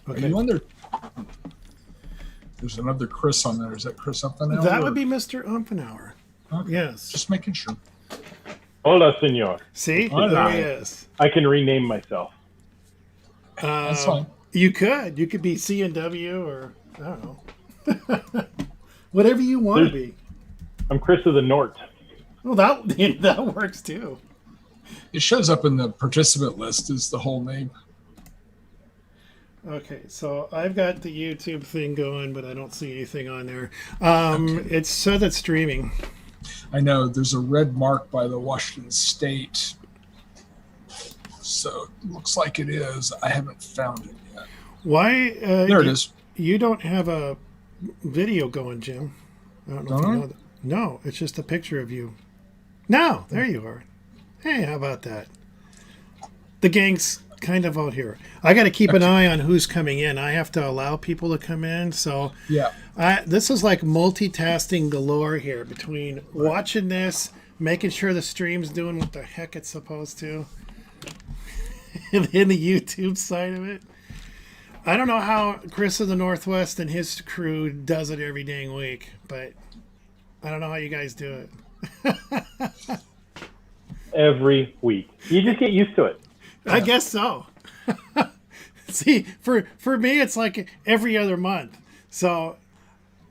Okay. Are you on there? There's another Chris on there. Is that Chris Upton? That would be Mr. Umpenauer. Okay. Yes. Just making sure. Hola, senor. See? Hola. There he is. I can rename myself. That's fine. You could. You could be C&W or, I don't know. Whatever you want to be. I'm Chris of the Nort. Well, that works too. It shows up in the participant list is the whole name. Okay, so I've got the YouTube thing going, but I don't see anything on there. It said it's streaming. I know there's a red mark by the Washington State. So it looks like it is. I haven't found it yet. Why? There it is. You don't have a video going, Jim. I don't know if you know that. No, it's just a picture of you. No, there you are. Hey, how about that? The gang's kind of out here. I got to keep an eye on who's coming in. I have to allow people to come in. So Yeah. this is like multitasking galore here between watching this, making sure the stream's doing what the heck it's supposed to, and then the YouTube side of it. I don't know how Chris of the Northwest and his crew does it every dang week, but I don't know how you guys do it. Every week. You just get used to it. I guess so. See, for me, it's like every other month. So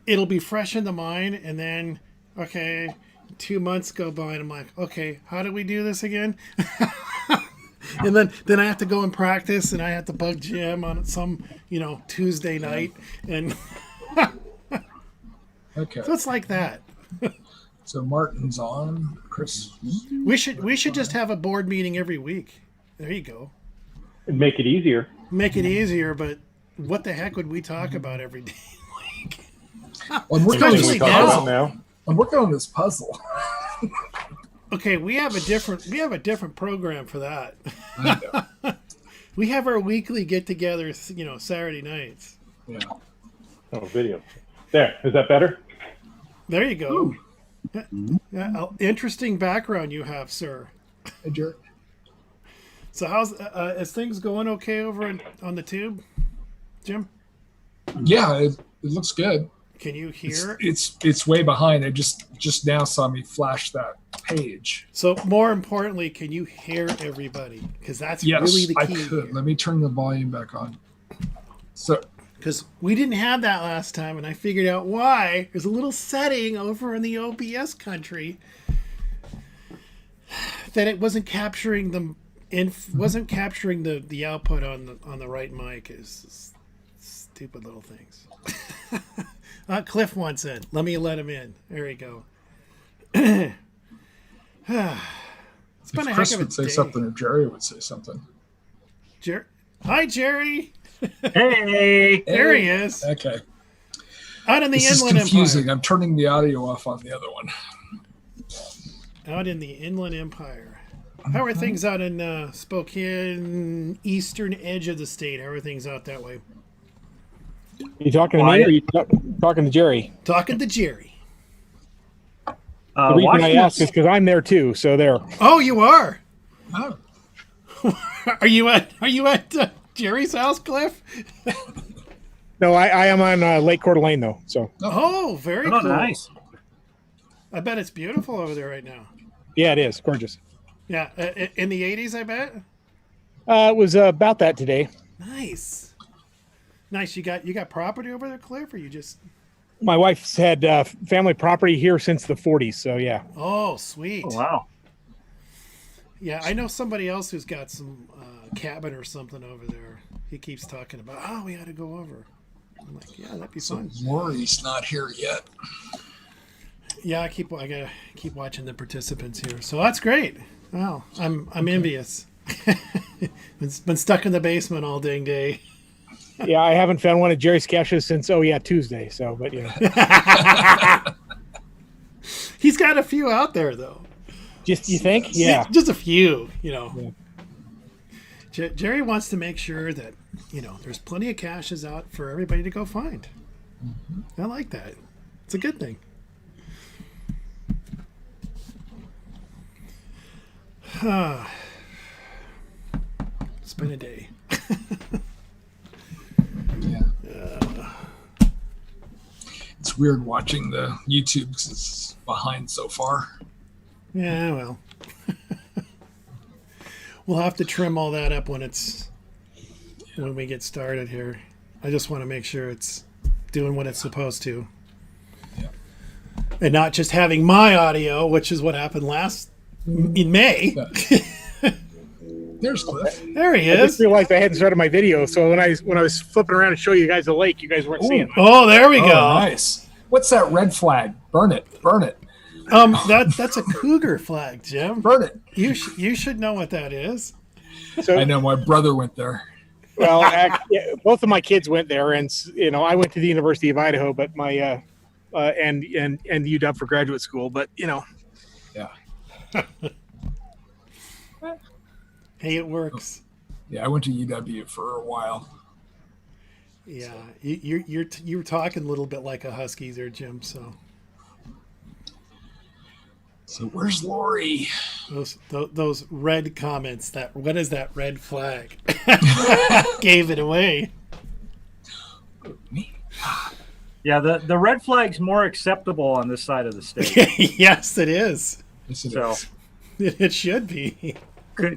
it'll be fresh in the mind, and then, okay, 2 months go by, and I'm like, okay, how do we do this again? And then I have to go and practice, and I have to bug Jim on some, Tuesday night. And Okay. so it's like that. So Martin's on. Chris. We should just have a board meeting every week. There you go. It'd make it easier. Make it easier, but what the heck would we talk about every day? Well, I'm working Especially on this we talk now. about now. I'm working on this puzzle. Okay, we have a different program for that. I know. We have our weekly get-togethers, Saturday nights. Yeah. Oh, video. There. Is that better? There you go. Yeah, interesting background you have, sir. Hey, Jerry. So how's is things going okay over on the tube, Jim? Yeah, it looks good. Can you hear? It's way behind. I just now saw me flash that page. So more importantly, can you hear everybody? Because that's Yes, really the I key. could. Let me turn the volume back on. So Because we didn't have that last time, and I figured out why. There's a little setting over in the OBS country that it wasn't capturing wasn't capturing the output on the right mic. Is stupid little things. Cliff wants in. Let me let him in. There you go. It's been a Chris heck of a would say day. something, or Jerry would say something. Hi, Jerry. Hey! There he is. Okay. Out in the This is Inland confusing. Empire. I'm turning the audio off on the other one. Out in the Inland Empire. How are things out in Spokane, eastern edge of the state? How are things out that way? You talking to me or you talking to Jerry? Talking to Jerry. The reason I ask is because I'm there too. So there. Oh, you are. Oh, Are you at Jerry's house, Cliff? No, I am on Lake Coeur d'Alene though. So Oh, very oh, cool. nice. I bet it's beautiful over there right now. Yeah, it is gorgeous. Yeah, in the 80s, I bet. It was about that today. Nice. Nice. You got property over there, Cliff, or you just? My wife's had family property here since the 40s. So yeah. Oh, sweet. Oh, wow. Yeah, I know somebody else who's got some cabin or something over there. He keeps talking about, oh, we got to go over. I'm like, yeah, that'd be fun. Lori's not here yet. Yeah, I gotta keep watching the participants here. So that's great. Wow, I'm envious. It's been stuck in the basement all dang day. Yeah, I haven't found one of Jerry's caches since Tuesday. So, but yeah. He's got a few out there though. Just you think? Yeah. Just a few, Jerry wants to make sure that, there's plenty of caches out for everybody to go find. Mm-hmm. I like that. It's a good thing. It's been a day. weird watching the YouTube because it's behind so far. Yeah, well. We'll have to trim all that up when we get started here. I just want to make sure it's doing what it's supposed to. Yeah. And not just having my audio, which is what happened in May. There's Cliff. There he I just is. realized I hadn't started my video, so when I was flipping around and show you guys the lake, you guys weren't seeing it. Oh, there we Oh, go. nice. What's that red flag? Burn it. Burn it. That's a cougar flag, Jim. Burn it. You should know what that is. So, I know my brother went there. well, both of my kids went there, and I went to the University of Idaho, but my and UW for graduate school. But Yeah. Hey, it works. Yeah, I went to UW for a while. Yeah, you're talking a little bit like a husky there, Jim. So where's Lori? Those red comments. What is that red flag? Gave it away. Me? Yeah, the red flag's more acceptable on this side of the state. Yes, it is. Yes, it So is. It should be.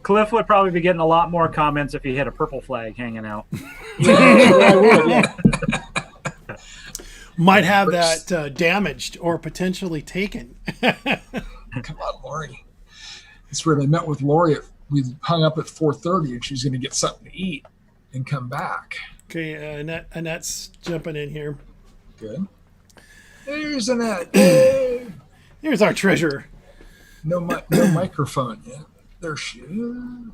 Cliff would probably be getting a lot more comments if he had a purple flag hanging out. I would, yeah. Might have that damaged or potentially taken. Come on, Lori. It's weird. I met with Lori. We hung up at 4:30, and she's going to get something to eat and come back. Okay, Annette's jumping in here. Good. There's Annette. Yay. Here's our treasurer. No microphone yet. There she is.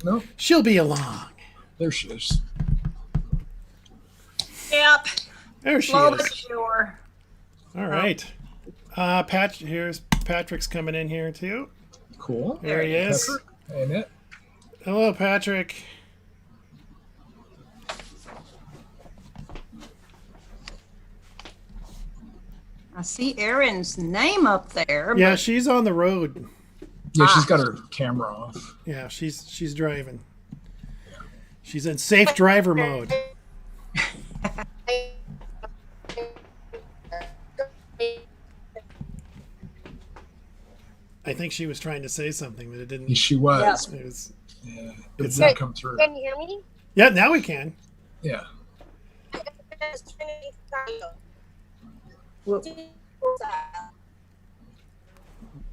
No, She'll be along. there she is. Yep. There she Slow is. but sure. All right. Here's Patrick's coming in here too. Cool. There he is. Patrick. Hey, Annette. Hello, Patrick. I see Erin's name up there. Yeah, she's on the road. Yeah, she's got her camera off. Yeah, she's driving. She's in safe driver mode. I think she was trying to say something, but it didn't. She was. It was. Yeah, it It's didn't not- come through. Can you hear me? Yeah, now we can. Yeah.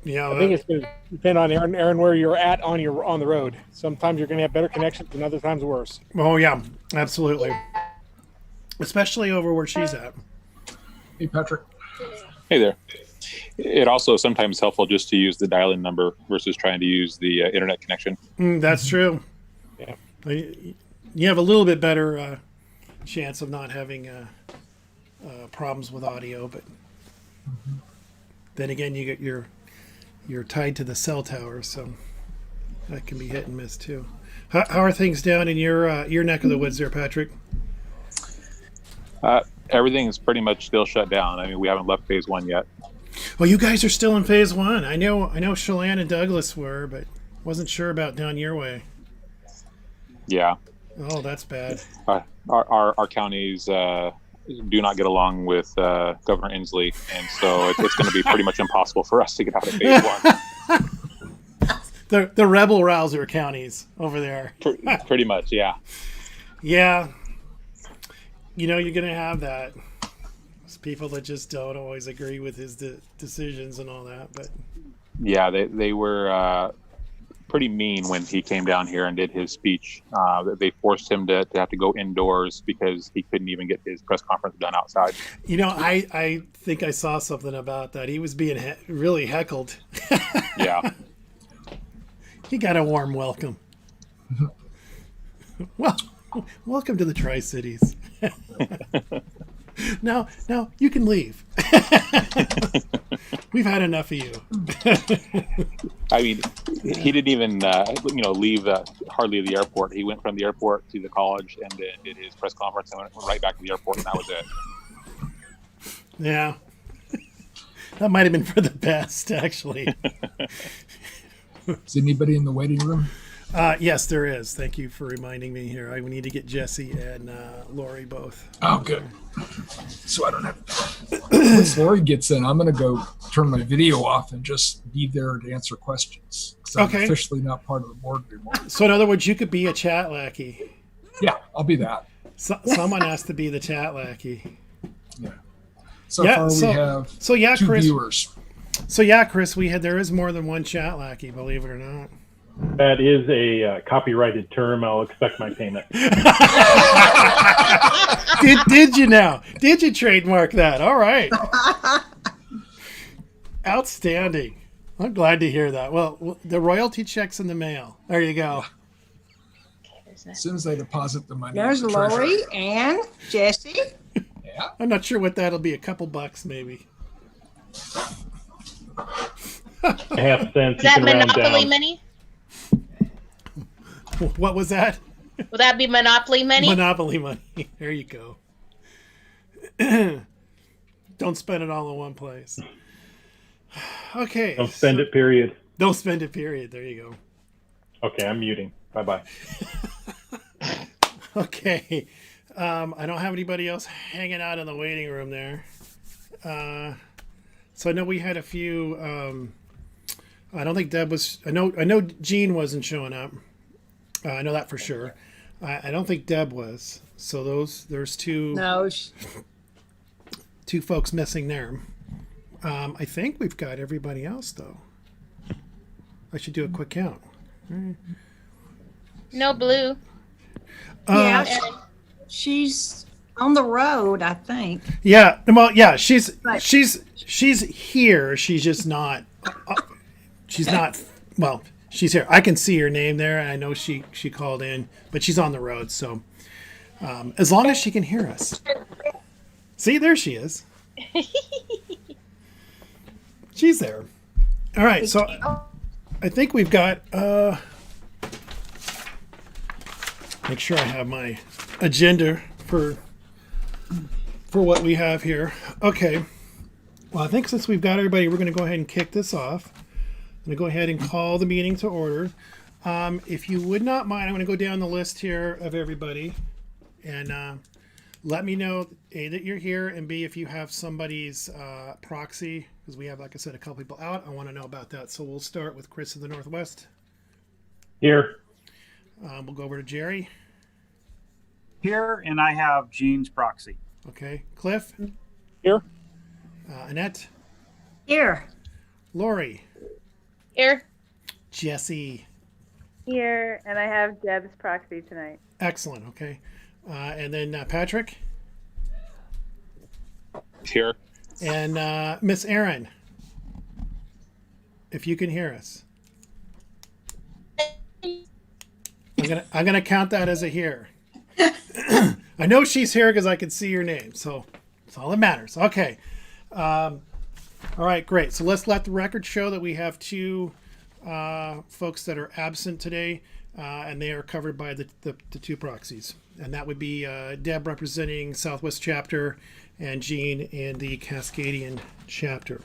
Yeah, I think it's going to depend on Aaron, where you're at on the road. Sometimes you're going to have better connections, and other times worse. oh yeah, absolutely. Especially over where she's at. Hey, Patrick. Hey there. It also sometimes helpful just to use the dial-in number versus trying to use the internet connection. That's true. Yeah. You have a little bit better chance of not having problems with audio, but then again, you're tied to the cell tower, so that can be hit and miss too. How are things down in your neck of the woods there, Patrick? Everything is pretty much still shut down. I mean, we haven't left phase one yet. Well, you guys are still in phase one. I know Chelan and Douglas were, but wasn't sure about down your way. Yeah. Oh, that's bad. Our counties do not get along with Governor Inslee, and so it's going to be pretty much impossible for us to get out of phase one. The rebel rouser counties over there. Pretty much, yeah. Yeah. You're going to have that. There's people that just don't always agree with his decisions and all that. But Yeah, they were pretty mean when he came down here and did his speech. They forced him to have to go indoors because he couldn't even get his press conference done outside. I think I saw something about that. He was being really heckled. Yeah. He got a warm welcome. Well, welcome to the Tri-Cities. Now you can leave. We've had enough of you. I mean, he didn't even, leave hardly the airport. He went from the airport to the college and then did his press conference and went right back to the airport, and that was it. Yeah. That might have been for the best, actually. Is anybody in the waiting room? Yes, there is. Thank you for reminding me here. I need to get Jesse and Lori both. Oh, good. So I don't have. Once Lori gets in, I'm going to go turn my video off and just be there to answer questions. Because I'm Okay. officially not part of the board anymore. So in other words, you could be a chat lackey. Yeah, I'll be that. Someone has to be the chat lackey. Yeah. So Yeah, far, so- we have So yeah, 2 Chris. viewers. So yeah, Chris, there is more than one chat lackey, believe it or not. That is a copyrighted term. I'll expect my payment. Did you now? Did you trademark that? All right. Outstanding. I'm glad to hear that. Well, the royalty check's in the mail. There you go. As soon as I deposit the money, There's in the treasury. Lori and Jesse. Yeah. I'm not sure what that'll be. A couple bucks, maybe. Half cents. Is You that can round Monopoly down. money? What was that? Will that be Monopoly money? Monopoly money. There you go. Don't spend it all in one place. Okay. Don't spend it. Period. Don't spend it, period. There you go. Okay, I'm muting. Bye bye. Okay. I don't have anybody else hanging out in the waiting room there. So I know we had a few. I don't think Deb was. I know Jean wasn't showing up. I know that for sure. I don't think Deb was. So there's two No, two folks missing there. I think we've got everybody else though. I should do a quick count. No blue. yeah, And she's on the road, I think. Yeah. Well, yeah. She's Right. she's here. She's just not. She's not. Well, she's here. I can see her name there. I know she called in, but she's on the road. So as long as she can hear us. See, there she is. She's there. All right. So I think we've got. Make sure I have my agenda for what we have here. Okay. Well, I think since we've got everybody, we're going to go ahead and kick this off. I'm going to go ahead and call the meeting to order. If you would not mind, I'm going to go down the list here of everybody and let me know, A, that you're here, and B, if you have somebody's proxy, because we have, like I said, a couple people out. I want to know about that. So we'll start with Chris in the Northwest. Here. We'll go over to Jerry. Here, and I have Jean's proxy. Okay. Cliff. Here. Annette. Here. Lori. here. Jesse. Here, and I have Deb's proxy tonight. Excellent. Okay. And then Patrick Here. and Miss Erin, if you can hear us. I'm gonna count that as a here. I know she's here because I can see your name, so that's all that matters. Okay. All right, great. So let's let the record show that we have two folks that are absent today, and they are covered by the two proxies. And that would be Deb representing Southwest Chapter and Jean in the Cascadian Chapter.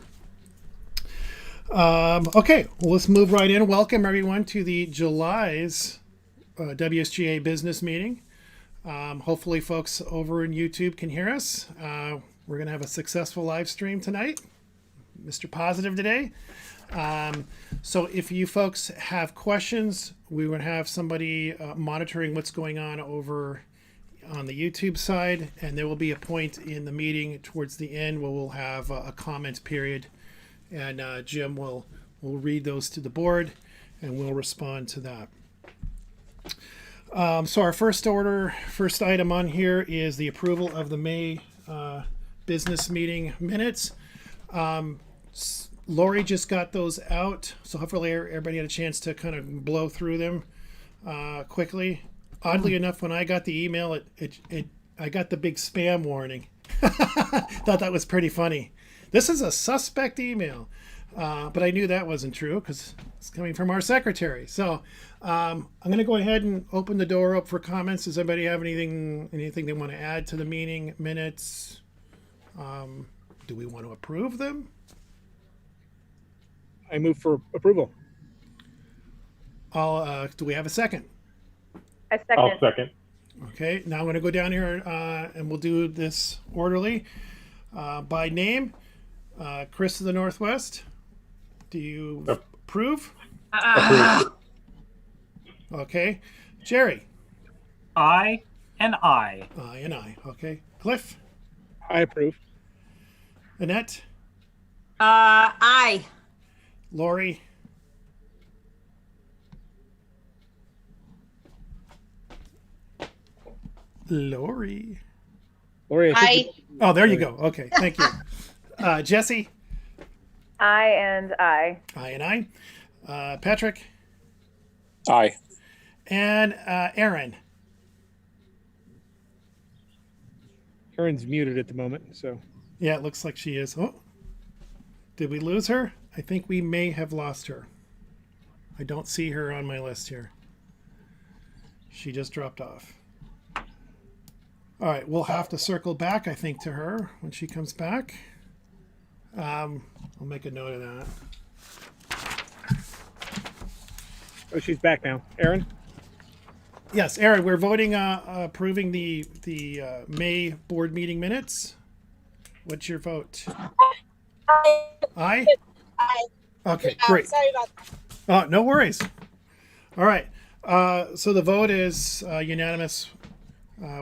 Okay, well, let's move right in. Welcome, everyone, to the July's WSGA business meeting. Hopefully, folks over in YouTube can hear us. We're going to have a successful live stream tonight. Mr. Positive today. So if you folks have questions, we would have somebody monitoring what's going on over on the YouTube side, and there will be a point in the meeting towards the end where we'll have a comment period, and Jim will read those to the board, and we'll respond to that. So our first item on here is the approval of the May business meeting minutes. Lori just got those out, so hopefully everybody had a chance to kind of blow through them quickly. Oddly enough, when I got the email, I got the big spam warning. Thought that was pretty funny. This is a suspect email, but I knew that wasn't true because it's coming from our secretary. So I'm going to go ahead and open the door up for comments. Does anybody have anything they want to add to the meeting minutes? Do we want to approve them? I move for approval. Do we have a second? I I'll second. second. Okay, now I'm going to go down here and we'll do this orderly. By name, Chris of the Northwest. Do you approve? Approved. Okay. Jerry. I and I. I and I. Okay. Cliff. I approve. Annette. Aye. Lori. Lori. Lori, I I, think Oh, there you go. Okay. Thank you. Jesse. I and I. I and I. Patrick. Aye. And Aaron. Erin's muted at the moment, so Yeah, it looks like she is. Oh, did we lose her? I think we may have lost her. I don't see her on my list here. She just dropped off. All right, we'll have to circle back, I think, to her when she comes back. I'll make a note of that. oh, she's back now. Erin, Yes, Aaron, we're voting approving the May board meeting minutes. What's your vote? Aye? Aye. Okay, great. Sorry about that. No worries. All right. So the vote is unanimous.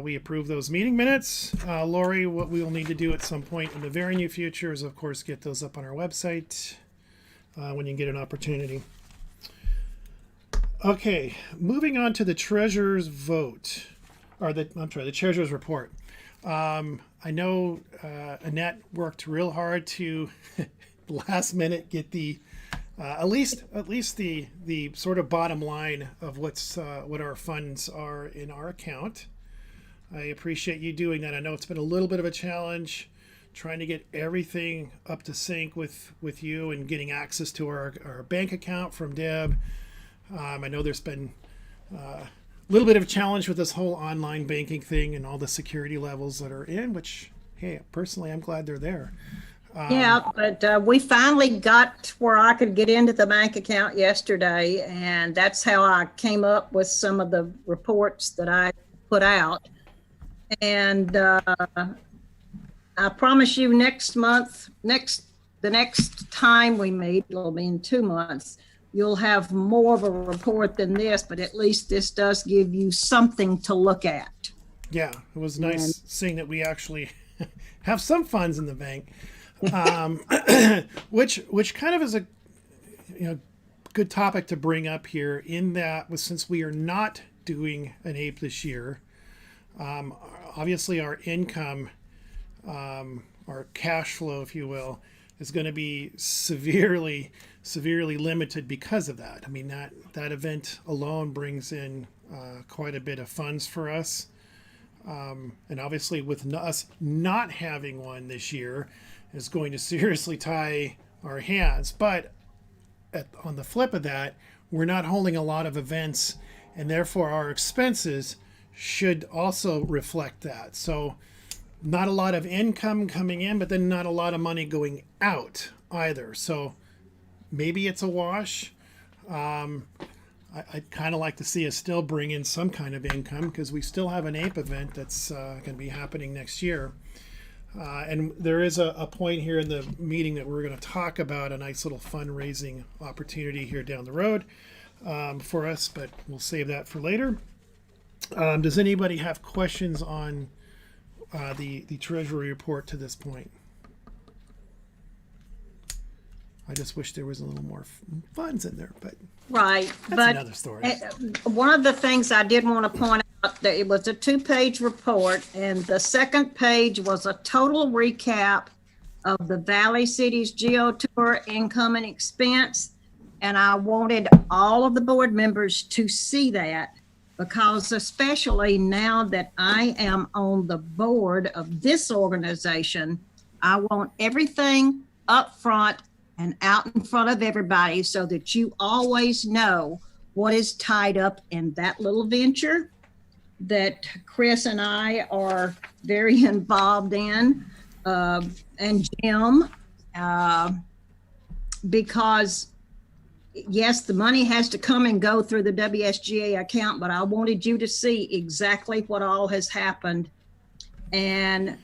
We approve those meeting minutes. Lori, what we will need to do at some point in the very near future is, of course, get those up on our website when you get an opportunity. Okay, moving on to the treasurer's vote, or the treasurer's report. I know Annette worked real hard to last minute get the at least the sort of bottom line of what our funds are in our account. I appreciate you doing that. I know it's been a little bit of a challenge trying to get everything up to sync with you and getting access to our bank account from Deb. I know there's been a little bit of a challenge with this whole online banking thing and all the security levels that are in, which, hey, personally, I'm glad they're there. Yeah, but we finally got where I could get into the bank account yesterday, and that's how I came up with some of the reports that I put out. And I promise you the next time we meet, it'll be in 2 months, you'll have more of a report than this, but at least this does give you something to look at. Yeah, it was nice seeing that we actually have some funds in the bank, which kind of is a good topic to bring up here. In that, since we are not doing an APE this year, obviously our income, our cash flow, if you will, is going to be severely limited because of that. I mean, that event alone brings in quite a bit of funds for us. And obviously with us not having one this year is going to seriously tie our hands. But on the flip of that, we're not holding a lot of events, and therefore our expenses should also reflect that. So not a lot of income coming in, but then not a lot of money going out either. So maybe it's a wash. I'd kind of like to see us still bring in some kind of income because we still have an APE event that's going to be happening next year. And there is a point here in the meeting that we're going to talk about a nice little fundraising opportunity here down the road for us, but we'll save that for later. Does anybody have questions on the Treasury report to this point? I just wish there was a little more funds in there, but Right, that's but another story. one of the things I did want to point out, that it was a 2-page report, and the second page was a total recap of the Valley Cities Geo Tour income and expense. And I wanted all of the board members to see that, because especially now that I am on the board of this organization, I want everything up front and out in front of everybody so that you always know what is tied up in that little venture that Chris and I are very involved in, and Jim, because yes, the money has to come and go through the WSGA account, but I wanted you to see exactly what all has happened and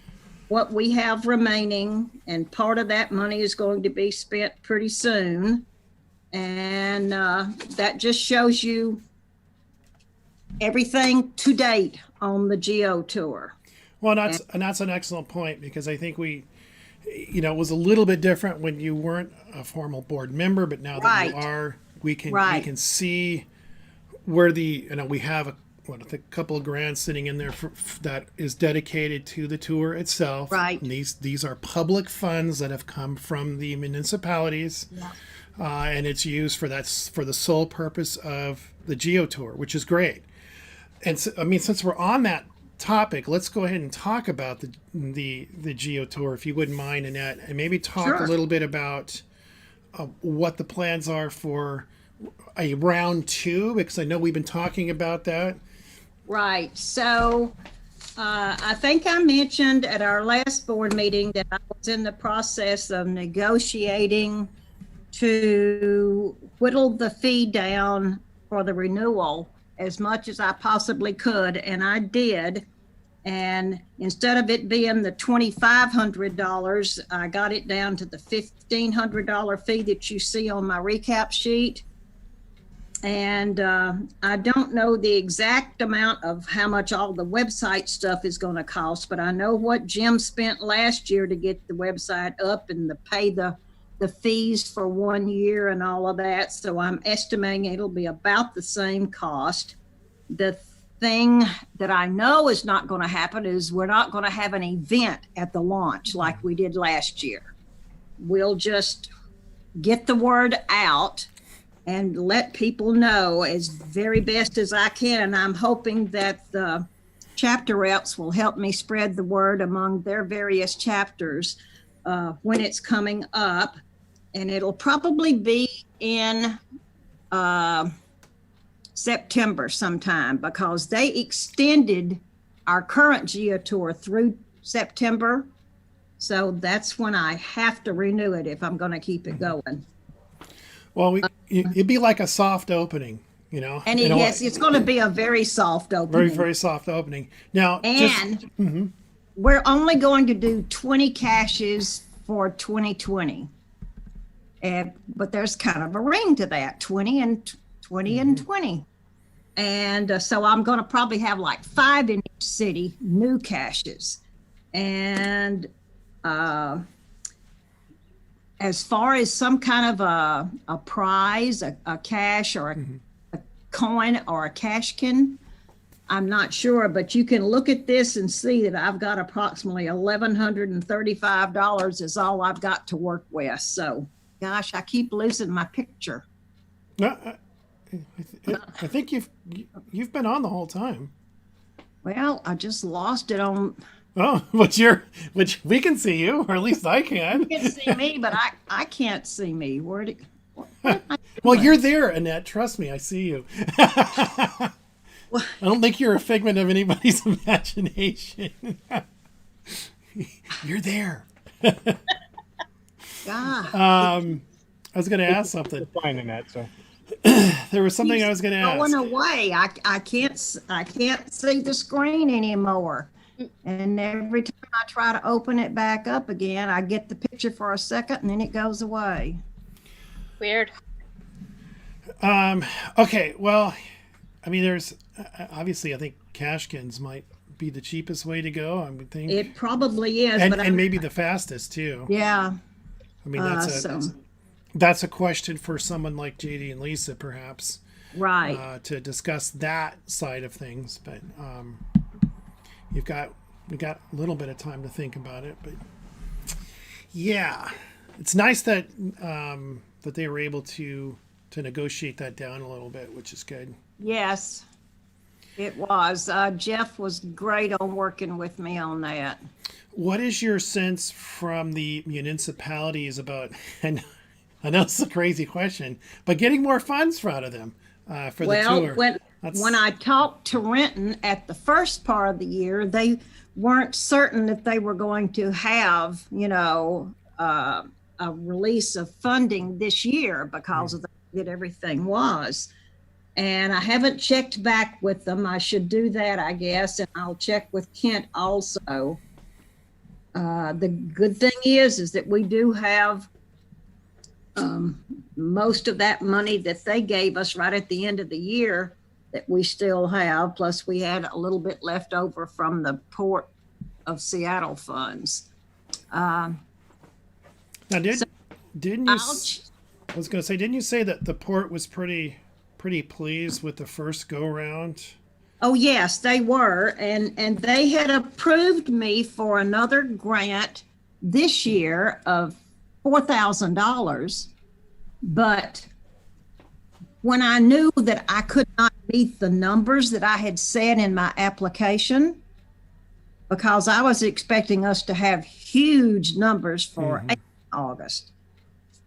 what we have remaining. And part of that money is going to be spent pretty soon. And that just shows you everything to date on the Geo Tour. Well, and that's an excellent point, because I think it was a little bit different when you weren't a formal board member, but now that you are, we can see where we have a couple of grants sitting in there that is dedicated to the tour itself. Right. And these are public funds that have come from the municipalities, and it's used for the sole purpose of the Geo Tour, which is great. And so, I mean, since we're on that topic, let's go ahead and talk about the Geo Tour, if you wouldn't mind, Annette, and maybe talk a little bit about what the plans are for a round 2, because I know we've been talking about that. Right. So I think I mentioned at our last board meeting that I was in the process of negotiating to whittle the fee down for the renewal as much as I possibly could, and I did. And instead of it being the $2,500, I got it down to the $1,500 fee that you see on my recap sheet. And I don't know the exact amount of how much all the website stuff is going to cost, but I know what Jim spent last year to get the website up and to pay the fees for 1 year and all of that. So I'm estimating it'll be about the same cost. The thing that I know is not going to happen is we're not going to have an event at the launch like we did last year. We'll just get the word out and let people know as very best as I can. And I'm hoping that the chapter reps will help me spread the word among their various chapters when it's coming up. And it'll probably be in September sometime, because they extended our current Geo Tour through September. So that's when I have to renew it if I'm going to keep it going. Well, it'd be like a soft opening, And yes, it's going to be a very soft opening. Very, very soft opening. Now, we're only going to do 20 caches for 2020. But there's kind of a ring to that, 20 and 20 and 20. And so I'm going to probably have like 5 in each city, new caches. And as far as some kind of a prize, a cache or a coin or a cashkin, I'm not sure, but you can look at this and see that I've got approximately $1,135 is all I've got to work with. So, gosh, I keep losing my picture. No, I think you've been on the whole time. Well, I just lost it on. Oh, which we can see you, or at least I can. You can see me, but I can't see me. What well, you're there, Annette. Trust me, I see you. I don't think you're a figment of anybody's imagination. You're there. God. I was going to ask something. Finding that, so there was something I was going to ask. Going away. I can't see the screen anymore. And every time I try to open it back up again, I get the picture for a second and then it goes away. Weird. Okay. Well, I mean, there's obviously, I think cashkins might be the cheapest way to go. I would think it probably is, and maybe the fastest too. Yeah. I mean, that's a question for someone like JD and Lisa, perhaps. Right. To discuss that side of things, but we got a little bit of time to think about it. But yeah, it's nice that that they were able to negotiate that down a little bit, which is good. Yes, it was. Jeff was great on working with me on that. What is your sense from the municipalities about, and I know it's a crazy question, but getting more funds out of them for the tour? When I talked to Renton at the first part of the year, they weren't certain that they were going to have, a release of funding this year because of the that everything was. And I haven't checked back with them. I should do that, I guess, and I'll check with Kent also. The good thing is that we do have most of that money that they gave us right at the end of the year that we still have. Plus, we had a little bit left over from the Port of Seattle funds. Now, didn't you? I was going to say, didn't you say that the port was pretty pleased with the first go round? Oh yes, they were, and they had approved me for another grant this year of $4,000. But when I knew that I could not meet the numbers that I had said in my application, because I was expecting us to have huge numbers for August,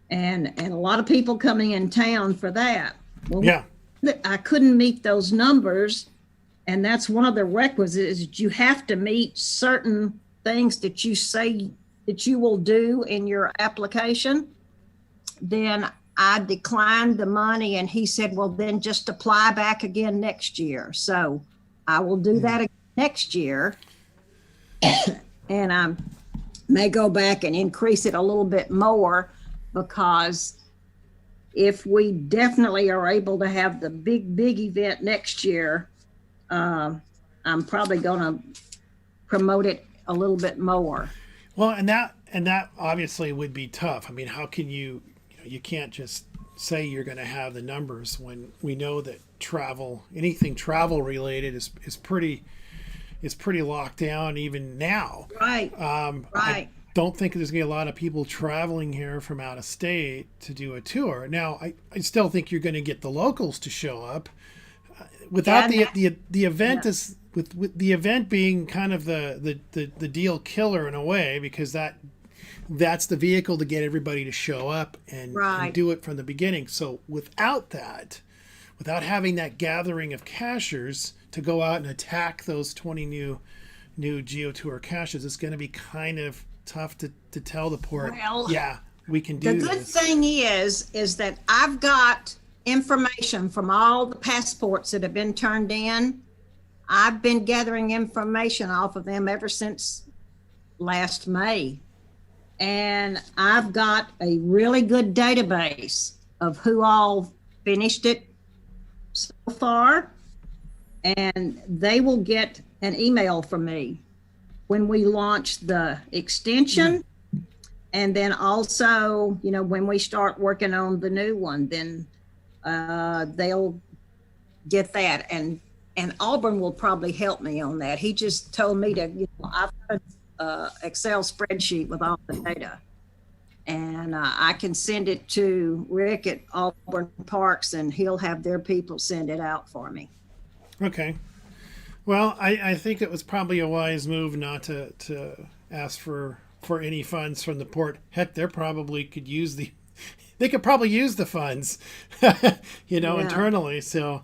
and a lot of people coming in town for that. Well, yeah, I couldn't meet those numbers. And that's one of the requisites, is you have to meet certain things that you say that you will do in your application. Then I declined the money, and he said, well, then just apply back again next year. So I will do that again next year. And I may go back and increase it a little bit more, because if we definitely are able to have the big event next year, I'm probably going to promote it a little bit more. Well, and that obviously would be tough. I mean, how can you can't just say you're going to have the numbers when we know that anything travel related is pretty locked down even now. Right. Right. I don't think there's going to be a lot of people traveling here from out of state to do a tour. Now, I still think you're going to get the locals to show up. Without the event is with the event being kind of the deal killer in a way, because that's the vehicle to get everybody to show up and do it from the beginning. So without having that gathering of cachers to go out and attack those 20 new GeoTour caches, it's going to be kind of tough to tell the port, we can do this. The good thing is that I've got information from all the passports that have been turned in. I've been gathering information off of them ever since last May. And I've got a really good database of who all finished it so far. And they will get an email from me when we launch the extension. And then also, when we start working on the new one, then they'll get that, and Auburn will probably help me on that. He just told me to, I've got an Excel spreadsheet with all the data, and I can send it to Rick at Auburn Parks, and he'll have their people send it out for me. Okay. Well, I think it was probably a wise move not to ask for any funds from the port. Heck, they probably could use they could probably use the funds, internally. So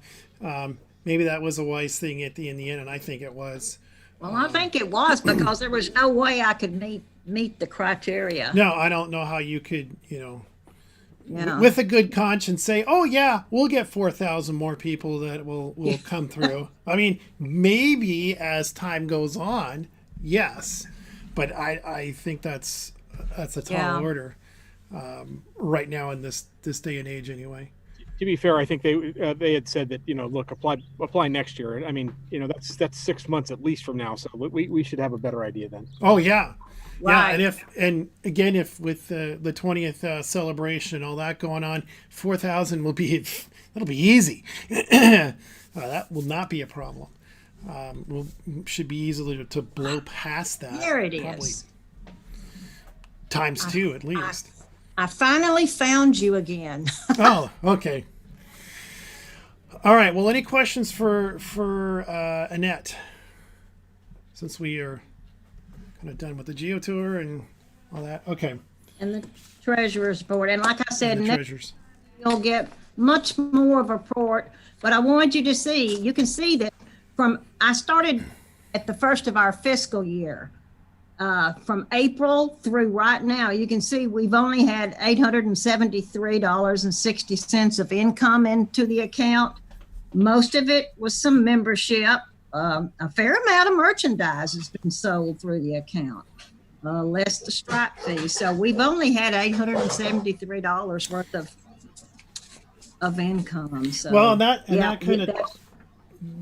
maybe that was a wise thing in the end, and I think it was. Well, I think it was, because there was no way I could meet the criteria. No, I don't know how you could, with a good conscience say, oh yeah, we'll get 4,000 more people that will come through. I mean, maybe as time goes on, yes, but I think that's a tall order. Right now in this day and age, anyway. To be fair, I think they had said that look, apply next year. I mean, that's 6 months at least from now, so we should have a better idea then. Oh yeah, right. Yeah, and if with the 20th celebration and all that going on, 4,000 that'll be easy. That will not be a problem. Should be easily to blow past that. Here it is. Times two at least. I finally found you again. Oh, okay. All right. Well, any questions for Annette? Since we are kind of done with the GeoTour and all that. Okay. And the Treasurer's Board. And like I said, treasures. You'll get much more of a report. But I want you to see, you can see that I started at the first of our fiscal year. from April through right now, you can see we've only had $873.60 of income into the account. Most of it was some membership. A fair amount of merchandise has been sold through the account, less the strike fee. So we've only had $873 worth of income. So Well, that yeah, kind of that's-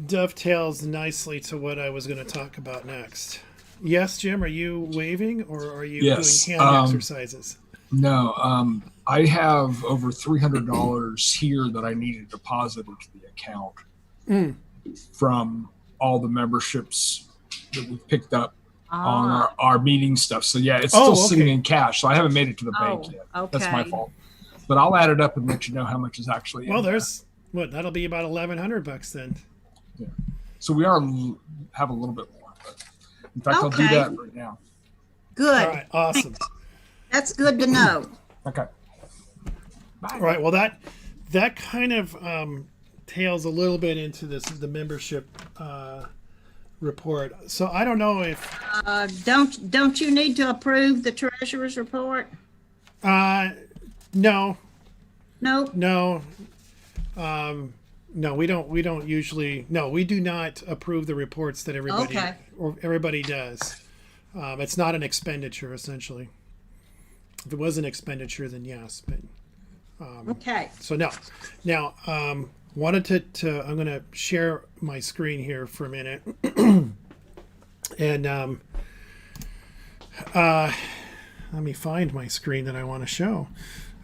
dovetails nicely to what I was going to talk about next. Yes, Jim, are you waving or are you Yes, doing hand exercises? No, I have over $300 here that I needed deposited to the account from all the memberships that we picked up on our meeting stuff. So yeah, it's still sitting in cash. So I haven't made it to the bank yet. That's my fault. But I'll add it up and let you know how much is actually. Well, there's what that'll be about $1,100 then. Yeah. So we have a little bit more. But in fact, I'll do that right now. Good. All right, awesome. That's good to know. Okay. All right. Well, that kind of tails a little bit into the membership report. So I don't know if Don't you need to approve the treasurer's report? no, Nope. no, no. We don't usually. No, we do not approve the reports that everybody does. It's not an expenditure essentially. If it was an expenditure, then yes, but Okay. so no. Now, wanted to I'm going to share my screen here for a minute, and let me find my screen that I want to show.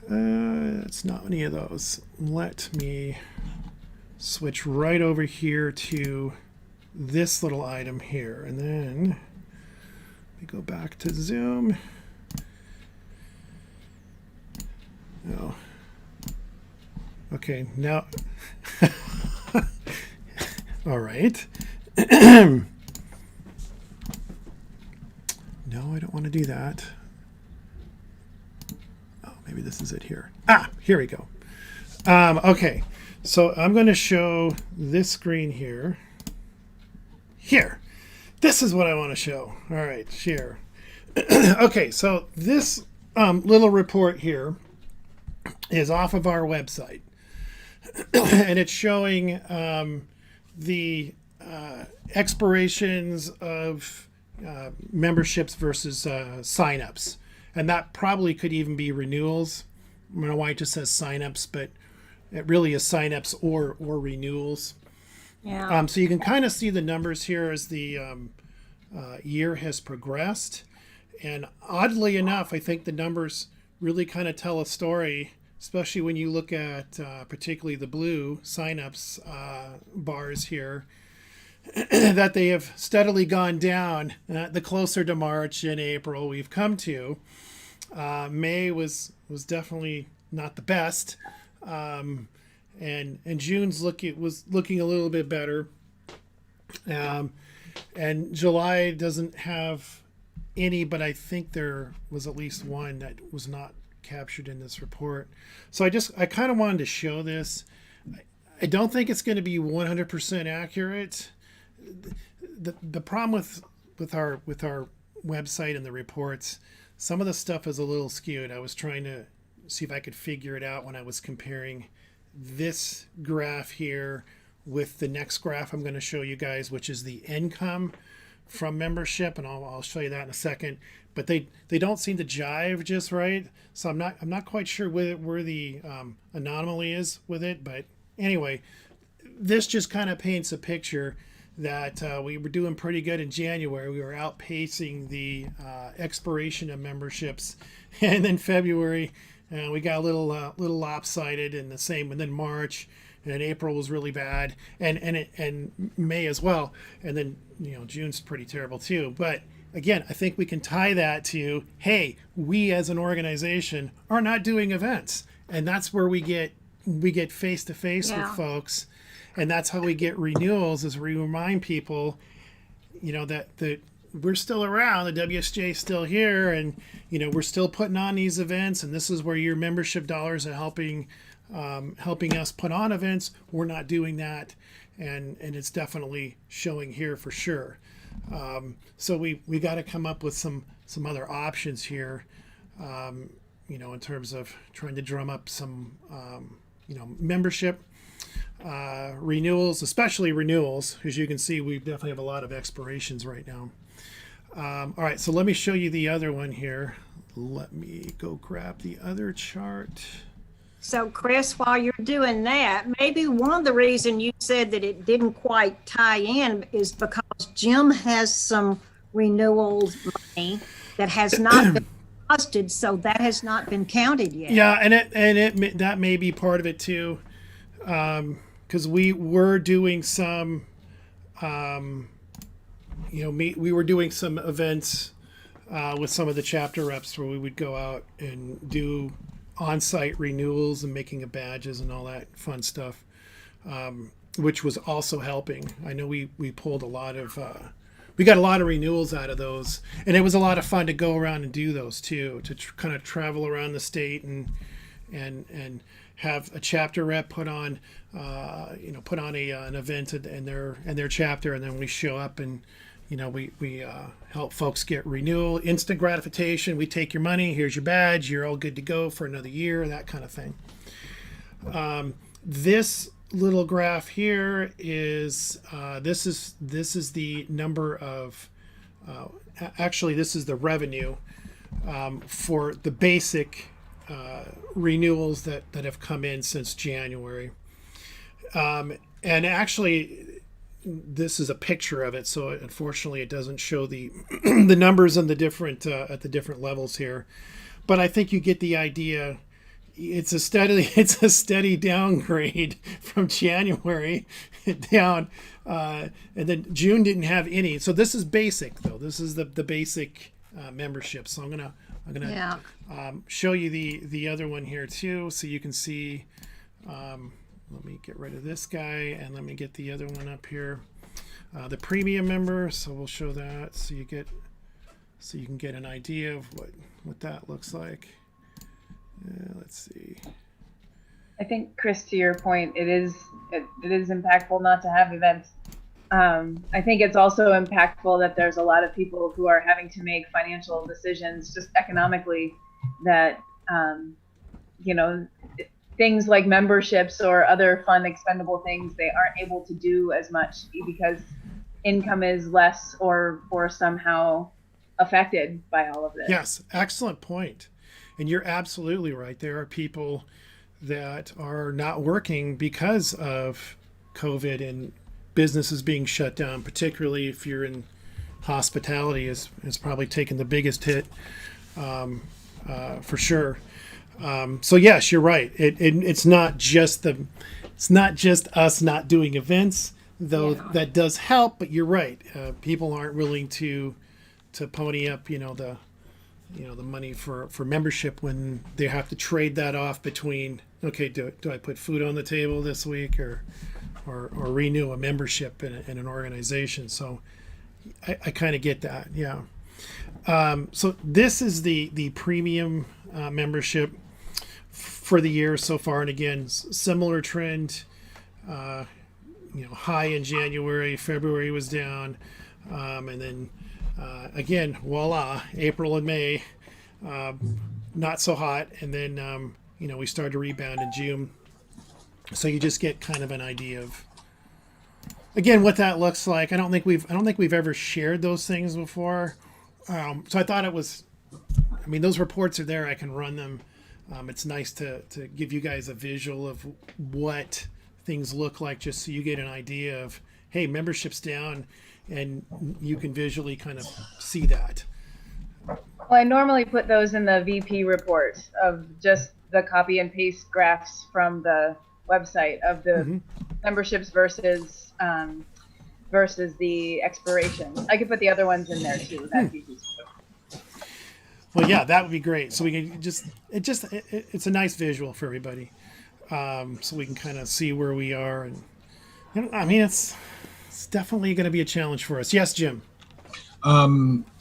It's not any of those. Let me switch right over here to this little item here, and then we go back to Zoom. No. Okay, now. All right. No, I don't want to do that. Oh, maybe this is it here. Here we go. Okay, so I'm going to show this screen here. Here. This is what I want to show. All right, share. Okay, so this little report here is off of our website, and it's showing the expirations of memberships versus signups, and that probably could even be renewals. I don't know why it just says signups, but it really is signups or renewals. Yeah. So you can kind of see the numbers here as the year has progressed, and oddly enough, I think the numbers really kind of tell a story, especially when you look at particularly the blue signups bars here, that they have steadily gone down the closer to March and April we've come to. May was definitely not the best, and June's was looking a little bit better, and July doesn't have any, but I think there was at least one that was not captured in this report. So I kind of wanted to show this. I don't think it's going to be 100% accurate. The problem with our website and the reports, some of the stuff is a little skewed. I was trying to see if I could figure it out when I was comparing this graph here with the next graph I'm going to show you guys, which is the income from membership, and I'll show you that in a second. But they don't seem to jive just right, so I'm not quite sure where the anomaly is with it. But anyway, this just kind of paints a picture that we were doing pretty good in January. We were outpacing the expiration of memberships, and then February we got a little lopsided, and the same. And then March. And April was really bad, and May as well, and then June's pretty terrible too. But again, I think we can tie that to, hey, we as an organization are not doing events, and that's where we get face to face with folks, and that's how we get renewals. Is we remind people, that we're still around, the WSGA is still here, and we're still putting on these events, and this is where your membership dollars are helping us put on events. We're not doing that, and it's definitely showing here for sure. So we got to come up with some other options here, in terms of trying to drum up some, membership renewals, especially renewals. As you can see, we definitely have a lot of expirations right now. All right, so let me show you the other one here. Let me go grab the other chart. So Chris, while you're doing that, maybe one of the reason you said that it didn't quite tie in is because Jim has some renewals money that has not been costed, so that has not been counted yet. Yeah, and that may be part of it too, because we were doing some, we were doing some events with some of the chapter reps where we would go out and do on-site renewals and making of badges and all that fun stuff, which was also helping. I know we pulled a lot of we got a lot of renewals out of those, and it was a lot of fun to go around and do those too, to kind of travel around the state and have a chapter rep put on an event in their chapter, and then we show up and we help folks get renewal, instant gratification. We take your money, here's your badge, you're all good to go for another year, that kind of thing. This little graph here is this is the number of actually this is the revenue for the basic renewals that have come in since January, and actually this is a picture of it, so unfortunately it doesn't show the the numbers on the different at the different levels here, but I think you get the idea. It's a steady downgrade from January down, and then June didn't have any. So this is basic though. This is the basic membership. So I'm gonna show you the other one here too, so you can see. Let me get rid of this guy and let me get the other one up here. The premium member. So we'll show that so you can get an idea of what that looks like. Let's see. I think, Chris, to your point, it is impactful not to have events. I think it's also impactful that there's a lot of people who are having to make financial decisions just economically that, things like memberships or other fun expendable things, they aren't able to do as much because income is less or somehow affected by all of this. Yes, excellent point. And you're absolutely right. There are people that are not working because of COVID and businesses being shut down, particularly if you're in hospitality, is probably taken the biggest hit for sure. So yes, you're right. It's not just us not doing events, though. Yeah. That does help. But you're right. People aren't willing to pony up, the money for membership when they have to trade that off between, okay, do I put food on the table this week or renew a membership in an organization? So I kind of get that. Yeah. So this is the premium membership for the year so far. And again, similar trend, high in January, February was down. And then, again, voila, April and May, not so hot. And then, we started to rebound in June. So you just get kind of an idea of, again, what that looks like. I don't think we've ever shared those things before. So I thought it was, those reports are there. I can run them. It's nice to give you guys a visual of what things look like, just so you get an idea of, hey, membership's down, and you can visually kind of see that. Well, I normally put those in the VP report of just the copy and paste graphs from the website of the memberships versus the expiration. I could put the other ones in there too. That'd be easy too. Well, yeah, that would be great. So we can it's a nice visual for everybody, so we can kind of see where we are. And it's definitely going to be a challenge for us. Yes, Jim.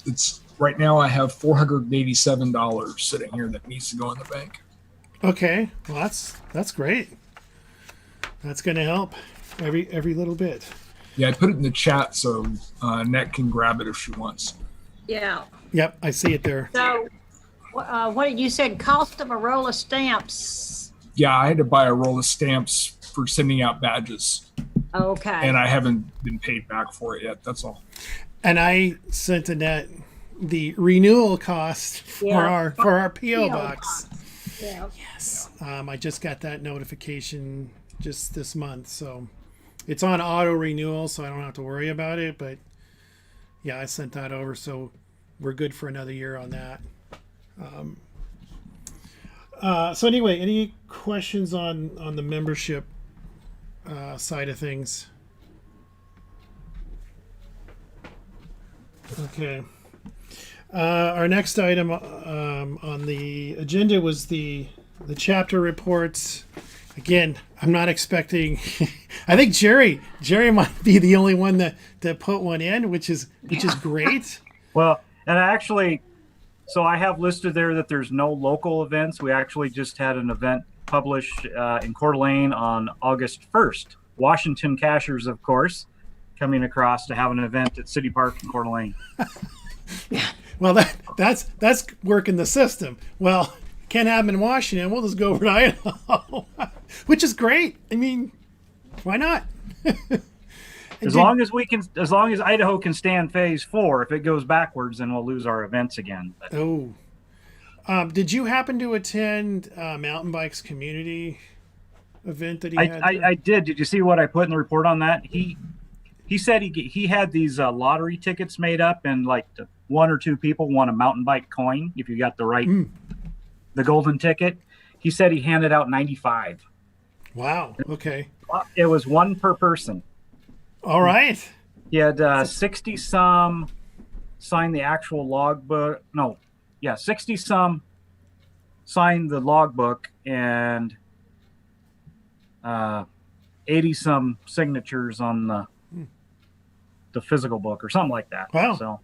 It's right now I have $487 sitting here that needs to go in the bank. Okay, well that's great. That's going to help every little bit. Yeah, I put it in the chat so Annette can grab it if she wants. Yeah. Yep, I see it there. So, what you said, cost of a roll of stamps? Yeah, I had to buy a roll of stamps for sending out badges, Okay. and I haven't been paid back for it yet. That's all. And I sent Annette the renewal cost for our PO box. Yeah. Yes. I just got that notification just this month, so it's on auto renewal, so I don't have to worry about it. But yeah, I sent that over, so we're good for another year on that. So anyway, any questions on the membership side of things? Okay. Our next item on the agenda was the chapter reports. Again, I'm not expecting. I think Jerry might be the only one that put one in, which is great. Well, and so I have listed there that there's no local events. We actually just had an event published in Coeur d'Alene on August 1st. Washington Cashers, of course, coming across to have an event at City Park in Coeur d'Alene. Well, that's working the system. Well, can't have them in Washington. We'll just go over to Idaho, which is great. I mean, why not? As long as Idaho can stand phase 4, if it goes backwards, then we'll lose our events again. But, did you happen to attend Mountain Bikes community event that he had? I did. Did you see what I put in the report on that? He said he had these lottery tickets made up, and like one or two people won a mountain bike coin if you got the golden ticket. He said he handed out 95. Wow. Okay. It was one per person. All right. He had 60 some sign the actual logbook. No, yeah, 60 some signed the logbook, and 80 some signatures on the physical book or something like that. Wow. So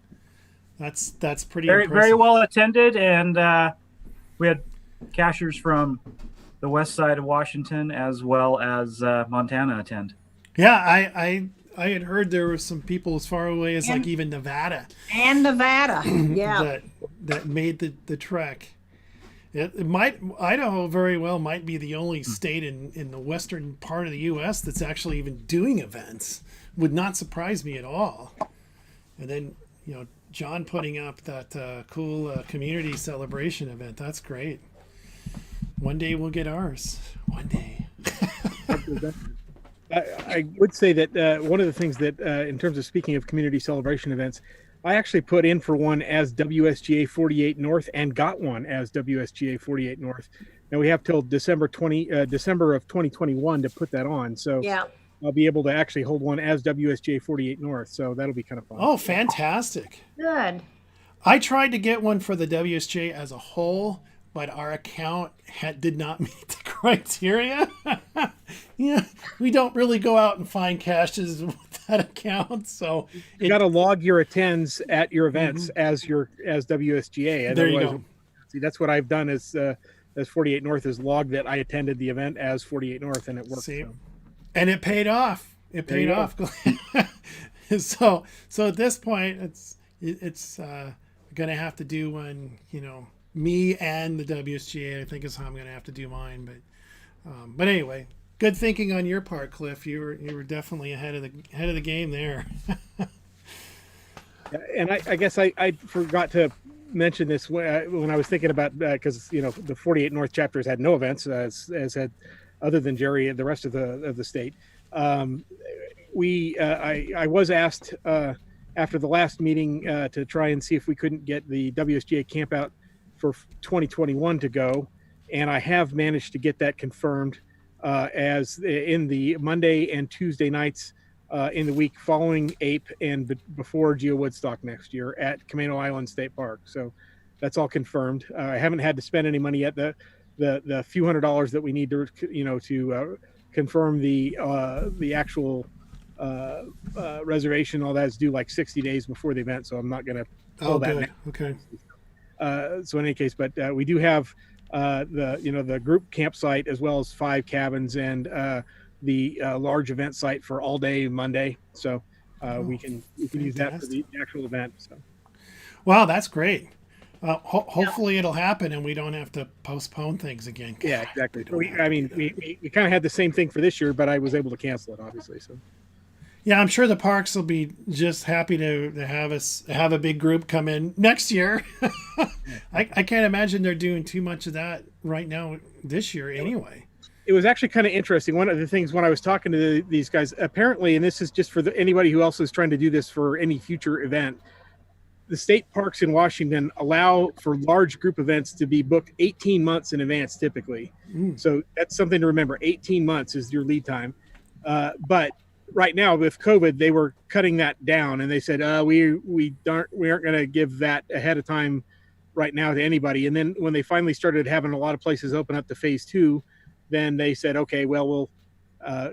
that's pretty very impressive. very well attended, and we had cashers from the west side of Washington as well as Montana attend. Yeah, I had heard there were some people as far away as like even Nevada. And Nevada, yeah. that made the trek. Idaho very well might be the only state in the western part of the U.S. that's actually even doing events. Would not surprise me at all. And then, John putting up that cool community celebration event. That's great. One day we'll get ours. One day. I would say that one of the things that, in terms of speaking of community celebration events, I actually put in for one as WSGA 48 North and got one as WSGA 48 North. And we have till December of 2021 to put that on. So Yeah. I'll be able to actually hold one as WSGA 48 North. So that'll be kind of fun. Oh, fantastic. Good. I tried to get one for the WSJ as a whole, but our account did not meet the criteria. Yeah, we don't really go out and find caches with that account, so you got to log your attends at your events as WSGA. There you go. See, that's what I've done as 48 North is log that I attended the event as 48 North, and it worked. See, and it paid off. It paid off. So at this point, it's going to have to do one. Me and the WSGA, I think, is how I'm going to have to do mine. But anyway, good thinking on your part, Cliff. You were definitely ahead of the game there. And I guess I forgot to mention this when I was thinking about because the 48 North chapters had no events as had other than Jerry and the rest of the state. I was asked after the last meeting to try and see if we couldn't get the WSGA camp out for 2021 to go, and I have managed to get that confirmed as in the Monday and Tuesday nights in the week following APE and before Geo Woodstock next year at Camano Island State Park. So that's all confirmed. I haven't had to spend any money yet. The few $100s that we need to to confirm the actual reservation, all that is due like 60 days before the event, so I'm not going to pull that now. Okay. So in any case, but we do have the group campsite as well as 5 cabins and the large event site for all day Monday. So we can use that for the actual event. So. Wow, that's great. Hopefully it'll happen and we don't have to postpone things again. God, Yeah, exactly. So we don't have to do we kind of had the same thing for this year, but I was able to cancel it, obviously. So Yeah, I'm sure the parks will be just happy to have us have a big group come in next year. I can't imagine they're doing too much of that right now this year anyway. it was actually kind of interesting. One of the things when I was talking to these guys, apparently, and this is just for anybody who else is trying to do this for any future event, the state parks in Washington allow for large group events to be booked 18 months in advance typically. So that's something to remember. 18 months is your lead time. But right now with COVID, they were cutting that down, and they said we aren't going to give that ahead of time right now to anybody. And then when they finally started having a lot of places open up to phase 2, then they said, okay, well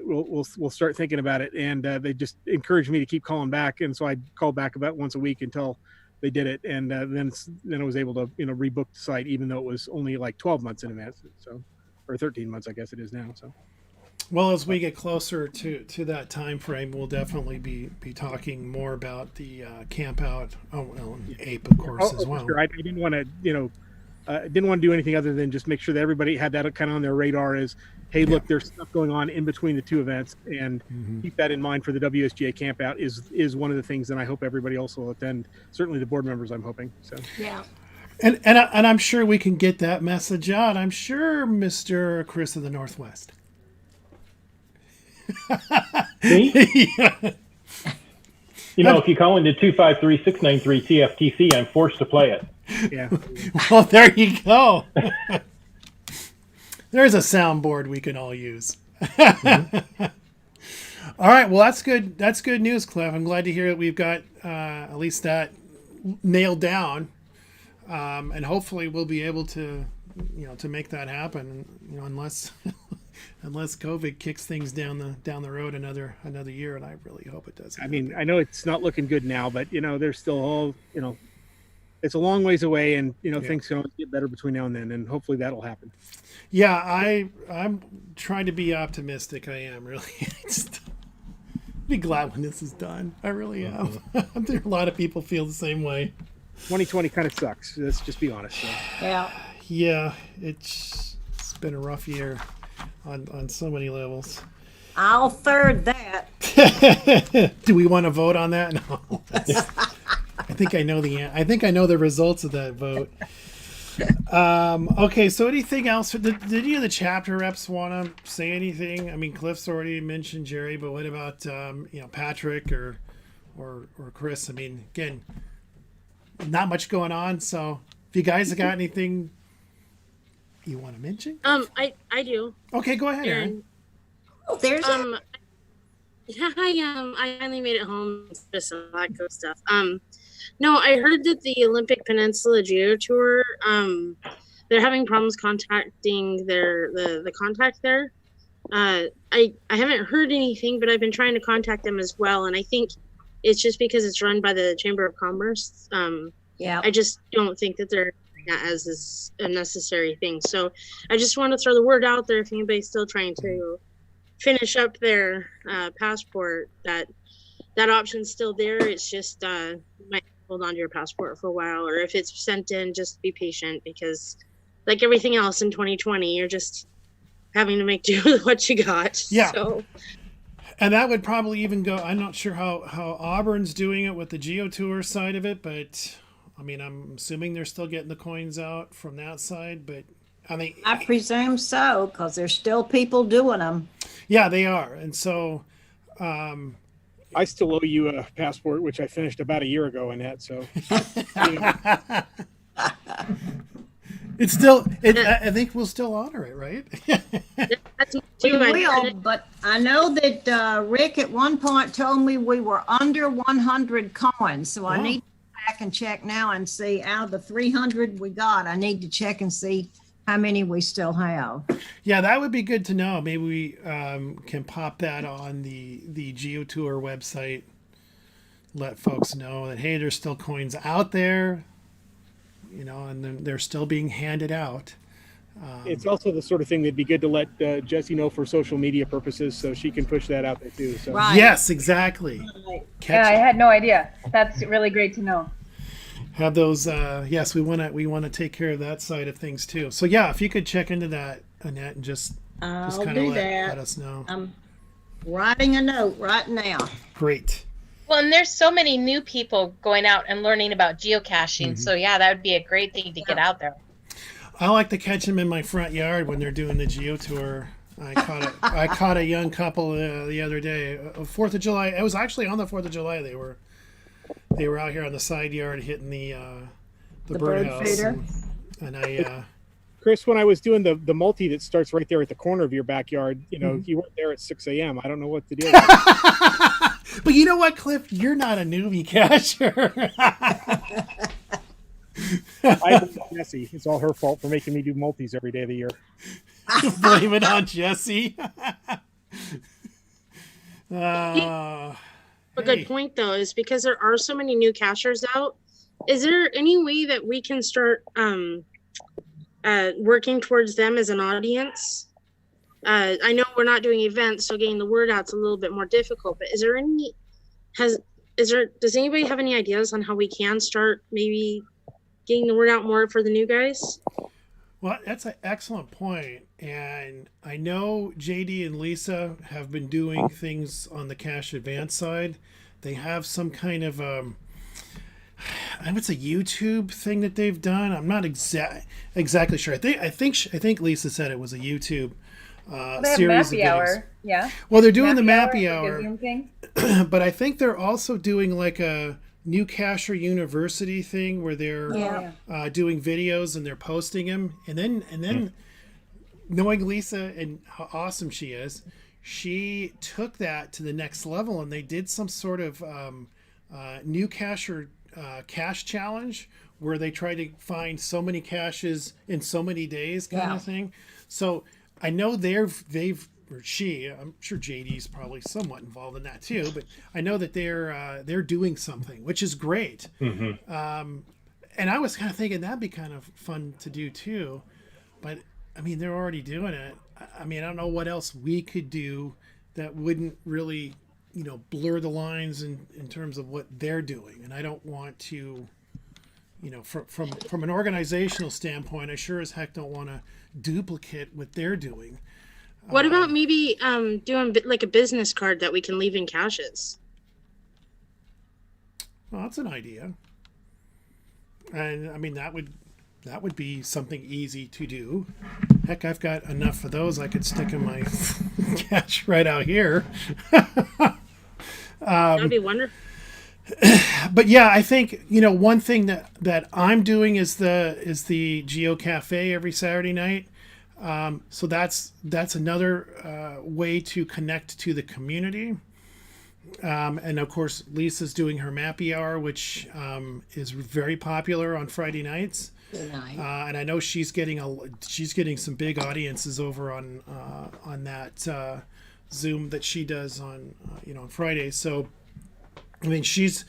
we'll start thinking about it. And they just encouraged me to keep calling back, and so I called back about once a week until they did it, and then I was able to rebook the site, even though it was only like 12 months in advance, so, or 13 months, I guess it is now. So, well, as we get closer to that time frame, we'll definitely be talking more about the camp out. Oh, well, and APE, of course, as well. Sure. I didn't want to, didn't want to do anything other than just make sure that everybody had that kind of on their radar as, hey, look, there's stuff going on in between the two events, and keep that in mind for the WSGA camp out is one of the things that I hope everybody else will attend. Certainly the board members, I'm hoping. So Yeah. And I'm sure we can get that message out. I'm sure, Mr. Chris of the Northwest. Me? Yeah. If you call into 253-693-TFTC, I'm forced to play it. yeah. Well, there you go. There's a soundboard we can all use. All right. Well, that's good. That's good news, Cliff. I'm glad to hear that we've got at least that nailed down, and hopefully we'll be able to, to make that happen. Unless COVID kicks things down the road another year, and I really hope it doesn't. I mean, I know it's not looking good now, but there's still all it's a long ways away, and things can always get better between now and then, and hopefully that'll happen. Yeah, I'm trying to be optimistic. I am really. Just be glad when this is done. I really am. I'm sure a lot of people feel the same way. 2020 kind of sucks. Let's just be honest. So. Yeah. Yeah, it's been a rough year on so many levels. I'll third that. Do we want to vote on that? No. I think I know the results of that vote. Okay, so anything else? Did any of the chapter reps want to say anything? I mean, Cliff's already mentioned Jerry, but what about Patrick or Chris? I mean, again, not much going on. So if you guys have got anything you want to mention? I do. Okay, go ahead, Aaron. Oh, there's yeah, I finally made it home for some Blackco stuff. No, I heard that the Olympic Peninsula Geo Tour, they're having problems contacting the contact there. I haven't heard anything, but I've been trying to contact them as well, and I think it's just because it's run by the Chamber of Commerce. yeah. I just don't think that they're as a necessary thing. So I just want to throw the word out there if anybody's still trying to finish up their passport, that option's still there. It's just you might hold on to your passport for a while, or if it's sent in, just be patient, because like everything else in 2020, you're just having to make do with what you got. Yeah. So. And that would probably even go, I'm not sure how Auburn's doing it with the Geo Tour side of it, but I mean, I'm assuming they're still getting the coins out from that side, but I mean, I presume so, because there's still people doing them. Yeah, they are. And so I still owe you a passport, which I finished about a year ago, Annette. So it's still, I think we'll still honor it, right? That's We will, but I know that Rick at one point told me we were under 100 coins, so I need to go back and check now and see out of the 300 we got. I need to check and see how many we still have. Yeah, that would be good to know. Maybe we can pop that on the Geo Tour website. Let folks know that, hey, there's still coins out there, and then they're still being handed out. It's also the sort of thing that'd be good to let Jesse know for social media purposes, so she can push that out there too. So. Right. Yes, exactly. Yeah, I had no idea. That's really great to know. Have those. Yes, we want to take care of that side of things too. So yeah, if you could check into that, Annette, and just I'll kind do of that. let us know. I'm writing a note right now. Great. Well, and there's so many new people going out and learning about geocaching. So yeah, that would be a great thing to get out there. I like to catch them in my front yard when they're doing the geo tour. I caught a young couple the other day. 4th of July. It was actually on the 4th of July. They were out here on the side yard hitting the birdhouse. feeder. And I. Chris, when I was doing the multi that starts right there at the corner of your backyard, you weren't there at 6 a.m. I don't know what to do. But you know what, Cliff? You're not a newbie catcher. I blame Jessie. It's all her fault for making me do multis every day of the year. Blame it on Jesse. A good point though is because there are so many new cachers out. Is there any way that we can start working towards them as an audience? I know we're not doing events, so getting the word out's a little bit more difficult. But does anybody have any ideas on how we can start maybe getting the word out more for the new guys? Well, that's an excellent point. And I know JD and Lisa have been doing things on the Cache Advance side. They have some kind of I know it's a YouTube thing that they've done. I'm not exactly sure. I think Lisa said it was a YouTube They series have Mappy of videos. Hour. Yeah. Well, they're doing the Mappy Mappy Hour, Hour, the Zoom thing. but I think they're also doing like a New Cacher University thing where they're doing videos and they're posting them, and then knowing Lisa and how awesome she is, she took that to the next level, and they did some sort of New Cacher cache challenge where they try to find so many caches in so many days, kind of thing. So I know I'm sure JD's probably somewhat involved in that too, but I know that they're doing something, which is great. And I was kind of thinking that'd be kind of fun to do too, but I mean, they're already doing it. I mean, I don't know what else we could do that wouldn't really, blur the lines in terms of what they're doing. And I don't want to, from an organizational standpoint, I sure as heck don't want to duplicate what they're doing. What about maybe doing like a business card that we can leave in caches? Well, that's an idea. And I mean, that would be something easy to do. Heck, I've got enough of those I could stick in my cache right out here. That'd be wonderful. But yeah, I think one thing that I'm doing is the Geo Cafe every Saturday night. So that's another way to connect to the community. And of course, Lisa's doing her Mappy Hour, which is very popular on Friday nights. And I know she's getting some big audiences over on that Zoom that she does on on Fridays. So I mean, she's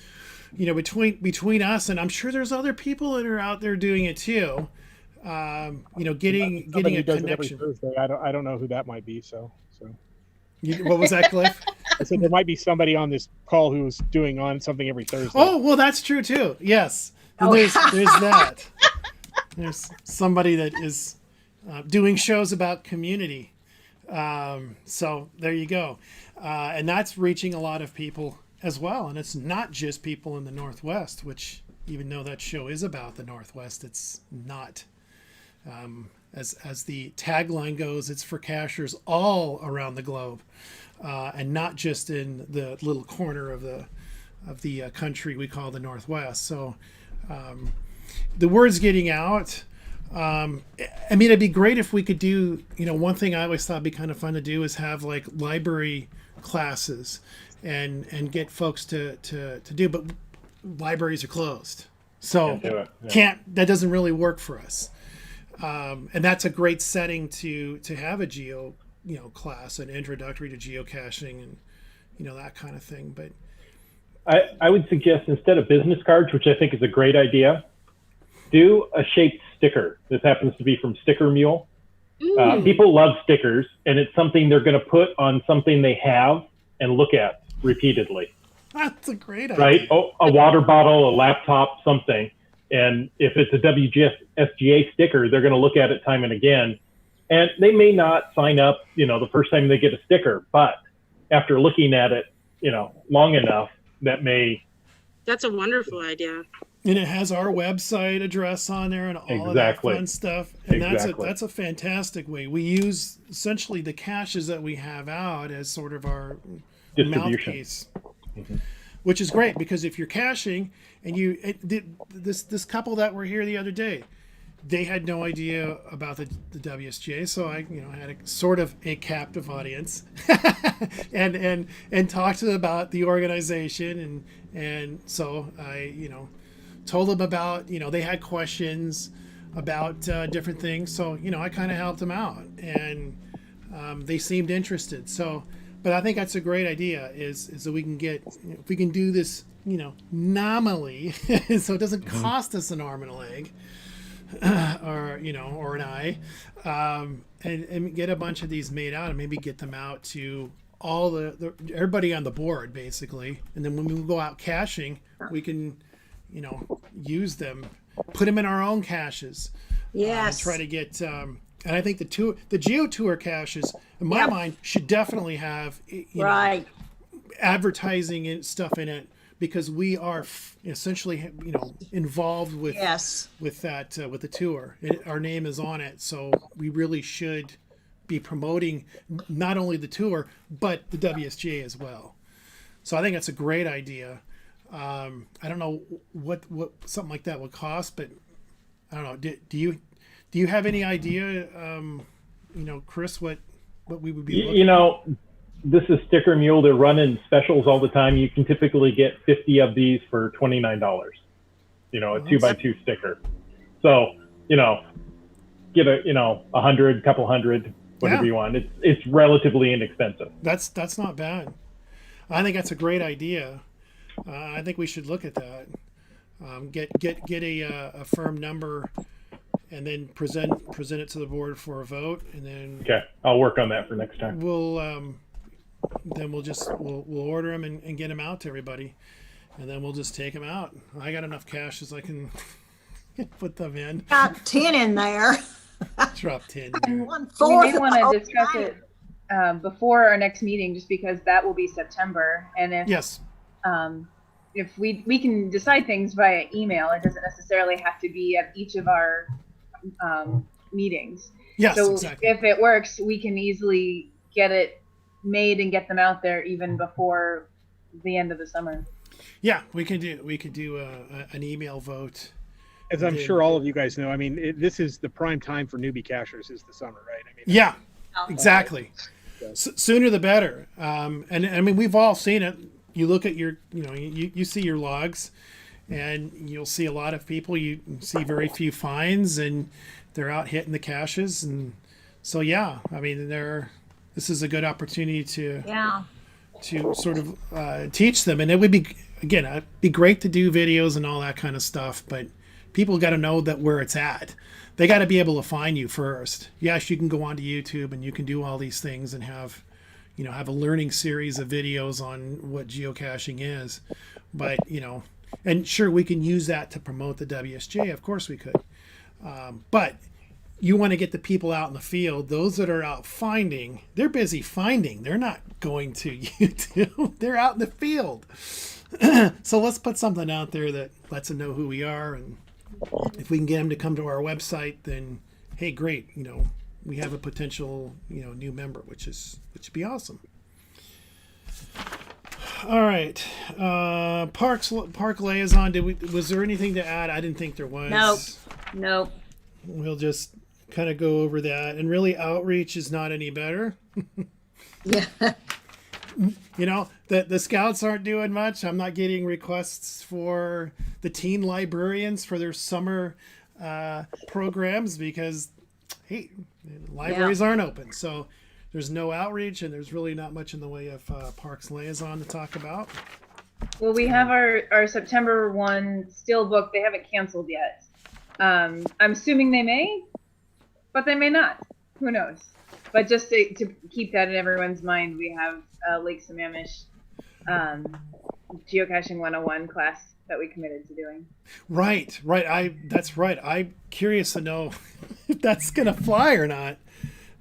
between us, and I'm sure there's other people that are out there doing it too. Getting a connection. Thursday. I don't know who that might be. So. What was that, Cliff? I said there might be somebody on this call who's doing on something every Thursday. Oh, well, that's true too. Yes, and there's that. There's somebody that is doing shows about community. So there you go, and that's reaching a lot of people as well. And it's not just people in the Northwest, which even though that show is about the Northwest, it's not. As the tagline goes, it's for cachers all around the globe, and not just in the little corner of the country we call the Northwest. So the word's getting out. I mean, it'd be great if we could do, one thing I always thought would be kind of fun to do is have like library classes and get folks to do, but libraries are closed. So that doesn't really work for us. And that's a great setting to have a geo, class, an introductory to geocaching and, that kind of thing. But I would suggest instead of business cards, which I think is a great idea, do a shaped sticker. This happens to be from Sticker Mule. People love stickers, and it's something they're going to put on something they have and look at repeatedly. That's a great idea. Right? Oh, a water bottle, a laptop, something. And if it's a WSGA sticker, they're going to look at it time and again. And they may not sign up, the first time they get a sticker, but after looking at it, long enough, That's a wonderful idea. And it has our website address on there and all of that fun stuff. And that's a fantastic way. We use essentially the caches that we have out as sort of our mouthpiece, which is great because if you're caching and this couple that were here the other day, they had no idea about the WSGA, so I had a sort of a captive audience and talked to them about the organization and so I told them about they had questions about different things, so I kind of helped them out and they seemed interested. So, but I think that's a great idea is that we can get if we can do this nominally so it doesn't cost us an arm and a leg. Or or an eye, and get a bunch of these made out and maybe get them out to all the everybody on the board basically, and then when we go out caching, we can use them, put them in our own caches. Yes. Try to get and I think the Geo Tour caches in my mind should definitely have advertising and stuff in it. Because we are essentially, involved with with the tour. Our name is on it, so we really should be promoting not only the tour but the WSGA as well. So I think that's a great idea. I don't know what something like that would cost, but I don't know. Do you have any idea, Chris, what we would be looking This is Sticker Mule. They're running specials all the time. You can typically get 50 of these for $29. A 2x2 sticker. So, get a 100, couple hundred, whatever you want. It's relatively inexpensive. That's not bad. I think that's a great idea. I think we should look at that. Get a firm number, and then present it to the board for a vote, and then I'll work on that for next time. We'll order them and get them out to everybody, and then we'll just take them out. I got enough caches I can put them in. Got 10 in there. Drop 10. We may want to discuss it before our next meeting, just because that will be September, and if we can decide things via email, it doesn't necessarily have to be at each of our meetings. Yes, so exactly. If it works, we can easily get it made and get them out there even before the end of the summer. Yeah, we could do an email vote. As I'm sure all of you guys know, this is the prime time for newbie cachers is the summer, right? Exactly. Sooner the better. And we've all seen it. You look at your, you see your logs, and you'll see a lot of people. You see very few finds, and they're out hitting the caches, and so this is a good opportunity to sort of teach them, and it would be it'd be great to do videos and all that kind of stuff, but people got to know that where it's at. They got to be able to find you first. Yes, you can go onto YouTube and you can do all these things and have a learning series of videos on what geocaching is, but and sure, we can use that to promote the WSJ. Of course we could, but you want to get the people out in the field. Those that are out finding, they're busy finding. They're not going to YouTube. They're out in the field. So let's put something out there that lets them know who we are. And if we can get them to come to our website, then, hey, great. We have a potential, new member, which would be awesome. All right. Park liaison. Was there anything to add? I didn't think there was. Nope. We'll just kind of go over that, and really outreach is not any better. Yeah. The scouts aren't doing much. I'm not getting requests for the teen librarians for their summer programs because libraries aren't open, so there's no outreach, and there's really not much in the way of parks liaison to talk about. Well, we have our September 1 still booked. They haven't canceled yet. I'm assuming they may, but they may not. Who knows? But just to keep that in everyone's mind, we have Lake Sammamish geocaching 101 class that we committed to doing. Right. That's right. I'm curious to know if that's gonna fly or not.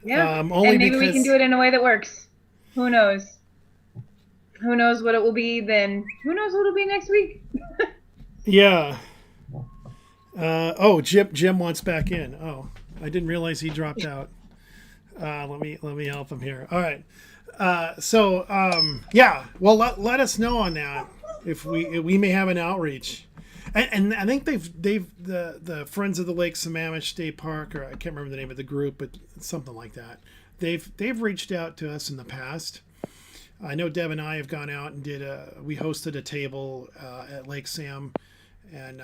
Yeah, only and maybe we because can do it in a way that works. Who knows? Who knows what it will be then? Who knows what it'll be next week? Yeah. Jim wants back in. Oh, I didn't realize he dropped out. Let me help him here. All right. Yeah. Well, let us know on that if we may have an outreach. And I think they've the Friends of the Lake Sammamish State Park, or I can't remember the name of the group, but something like that. They've reached out to us in the past. I know Deb and I have gone out and we hosted a table at Lake Sam, and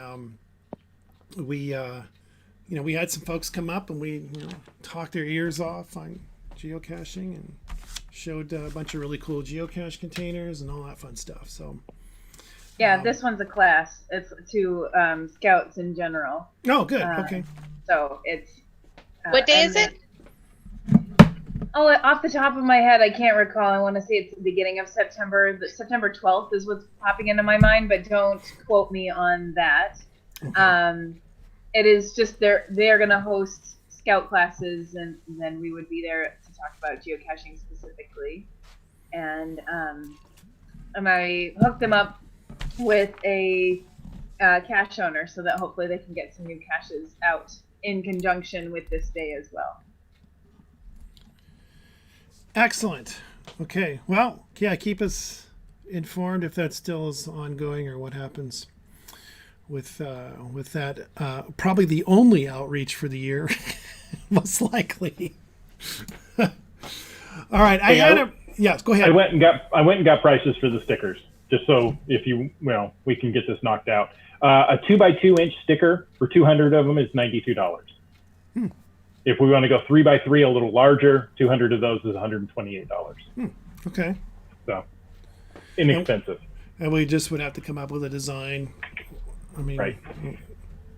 we had some folks come up and we talked their ears off on geocaching and showed a bunch of really cool geocache containers and all that fun stuff. So yeah, this one's a class. It's to scouts in general. Oh, good. Okay. So it's what day is it? Oh, off the top of my head, I can't recall. I want to say it's the beginning of September. September 12th is what's popping into my mind, but don't quote me on that. Okay. It is just they're going to host scout classes, and then we would be there to talk about geocaching specifically. And I hooked them up with a cache owner so that hopefully they can get some new caches out in conjunction with this day as well. Excellent. Okay. Well, yeah, keep us informed if that still is ongoing or what happens with that. Probably the only outreach for the year, most likely. All right. Yes, go ahead. I went and got prices for the stickers, just so we can get this knocked out. A 2x2 sticker for 200 of them is $92. If we want to go 3x3, a little larger, 200 of those is $128. Okay. So inexpensive. And we just would have to come up with a design. I mean, right.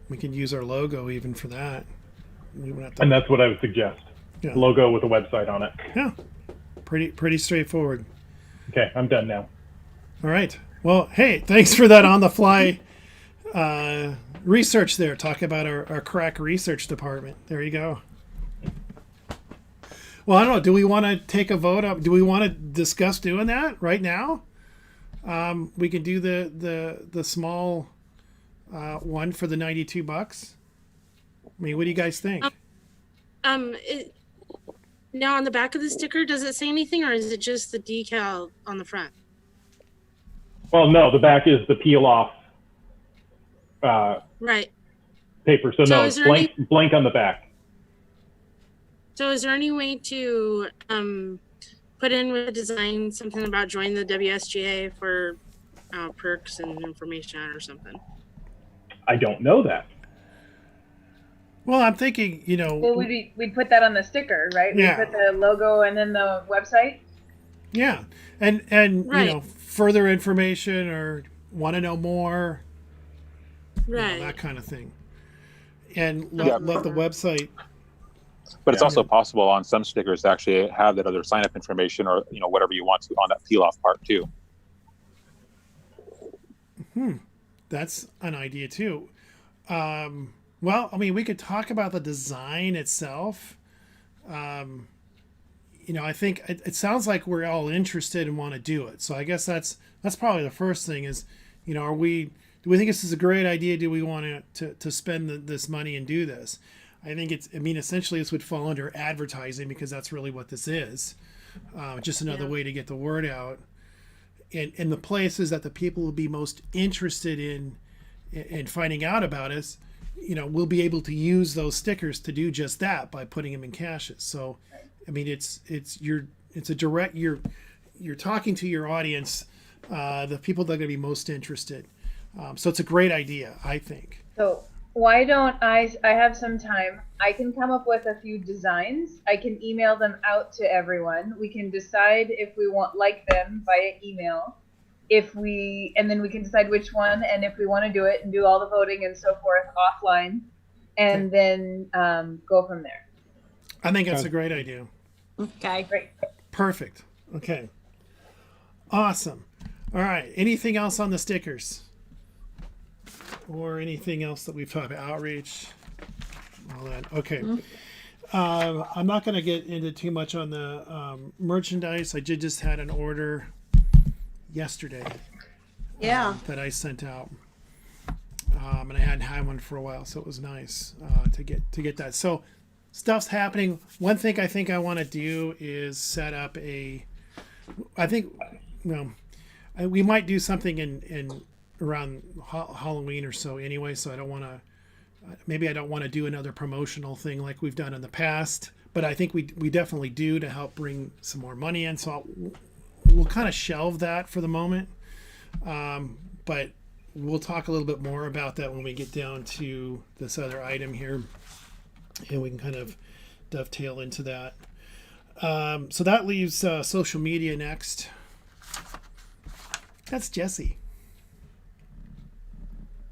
We could use our logo even for that. We would have to, and that's what I would suggest. Yeah. Logo with a website on it. Yeah. Pretty straightforward. Okay, I'm done now. All right. Well, hey, thanks for that on the fly research there. Talk about our crack research department. There you go. Well, I don't know. Do we want to take a vote up? Do we want to discuss doing that right now? We can do the small one for the $92. I mean, what do you guys think? Now on the back of the sticker, does it say anything, or is it just the decal on the front? Well, no, the back is the peel off. Right. Paper. So no, it's blank on the back. So is there any way to put in with the design something about join the WSGA for perks and information or something? I don't know that. Well, I'm thinking, Well, we'd put that on the sticker, right? Yeah. We'd put the logo and then the website. Yeah. And right. Further information or want to know more. Right. That kind of thing. And let the website. But it's also possible on some stickers to actually have that other sign-up information or whatever you want to on that peel-off part too. That's an idea too. Well, I mean, we could talk about the design itself. I think it sounds like we're all interested and want to do it. So I guess that's probably the first thing is, do we think this is a great idea? Do we want to spend this money and do this? I think essentially this would fall under advertising because that's really what this is. Just another way to get the word out. And the places that the people will be most interested in finding out about us, we'll be able to use those stickers to do just that by putting them in caches. So, I mean, you're talking to your audience, the people that are going to be most interested. So it's a great idea, I think. So why don't I have some time. I can come up with a few designs. I can email them out to everyone. We can decide if we like them via email. And then we can decide which one and if we want to do it and do all the voting and so forth offline and then go from there. I think that's a great idea. Okay. Great. Perfect. Okay. Awesome. All right. Anything else on the stickers? Or anything else that we've talked about? Outreach, all that. Okay. I'm not going to get into too much on the merchandise. I just had an order yesterday Yeah. that I sent out. And I hadn't had one for a while, so it was nice to get that. So stuff's happening. One thing I think I want to do is set up we might do something in around Halloween or so anyway, so I don't want to do another promotional thing like we've done in the past, but I think we definitely do to help bring some more money in, so we'll kind of shelve that for the moment, but we'll talk a little bit more about that when we get down to this other item here, and we can kind of dovetail into that. So that leaves social media next. That's Jesse.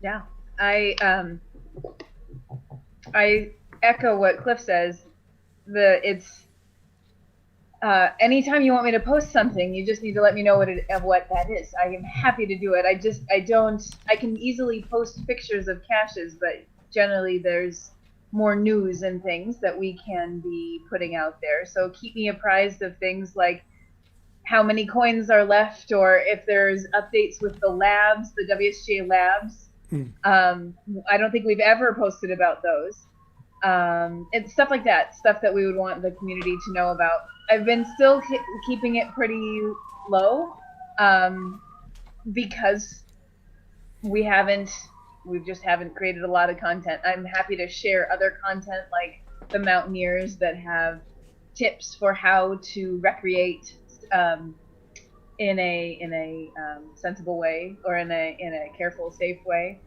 Yeah, I echo what Cliff says. It's anytime you want me to post something, you just need to let me know what that is. I am happy to do it. I can easily post pictures of caches, but generally there's more news and things that we can be putting out there. So keep me apprised of things like how many coins are left, or if there's updates with the labs, the WSGA labs. I don't think we've ever posted about those. It's stuff like that, stuff that we would want the community to know about. I've been still keeping it pretty low because we just haven't created a lot of content. I'm happy to share other content like the Mountaineers that have tips for how to recreate in a sensible way, or in a careful, safe way.